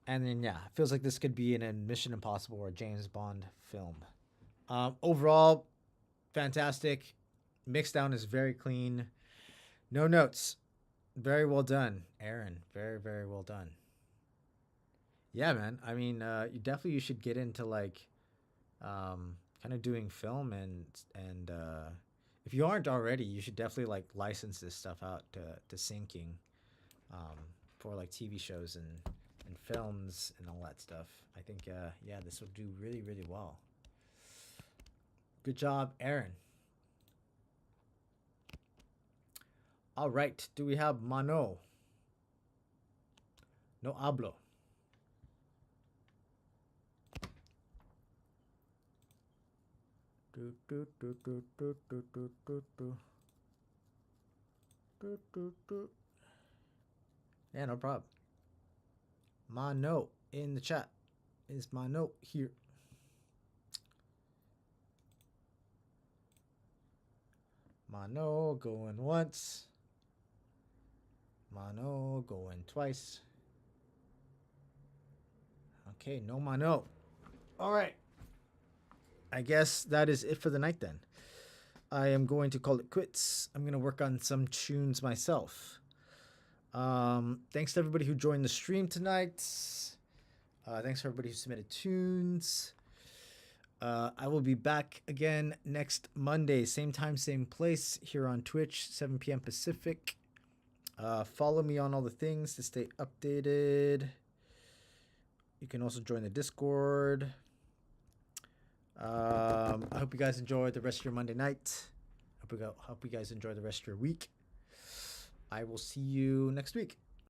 and then yeah, it feels like this could be in a Mission Impossible or a James Bond film. Overall, fantastic. Mixdown is very clean. No notes. Very well done, Aaron. Very, very well done. Yeah, man. I mean, you should get into like kind of doing film, and if you aren't already, you should definitely like license this stuff out to syncing for like TV shows and films and all that stuff. I think yeah, this will do really, really well. Good job, Aaron. All right. Do we have Mano? No hablo. Yeah, no problem. Mano in the chat. Is Mano here? Mano going once. Mano going twice. Okay, no Mano. All right. I guess that is it for the night then. I am going to call it quits. I'm going to work on some tunes myself. Thanks to everybody who joined the stream tonight. Thanks for everybody who submitted tunes. I will be back again next Monday, same time, same place, here on Twitch, 7 p.m. Pacific. Follow me on all the things to stay updated. You can also join the Discord. I hope you guys enjoy the rest of your Monday night. Hope you guys enjoy the rest of your week. I will see you next week.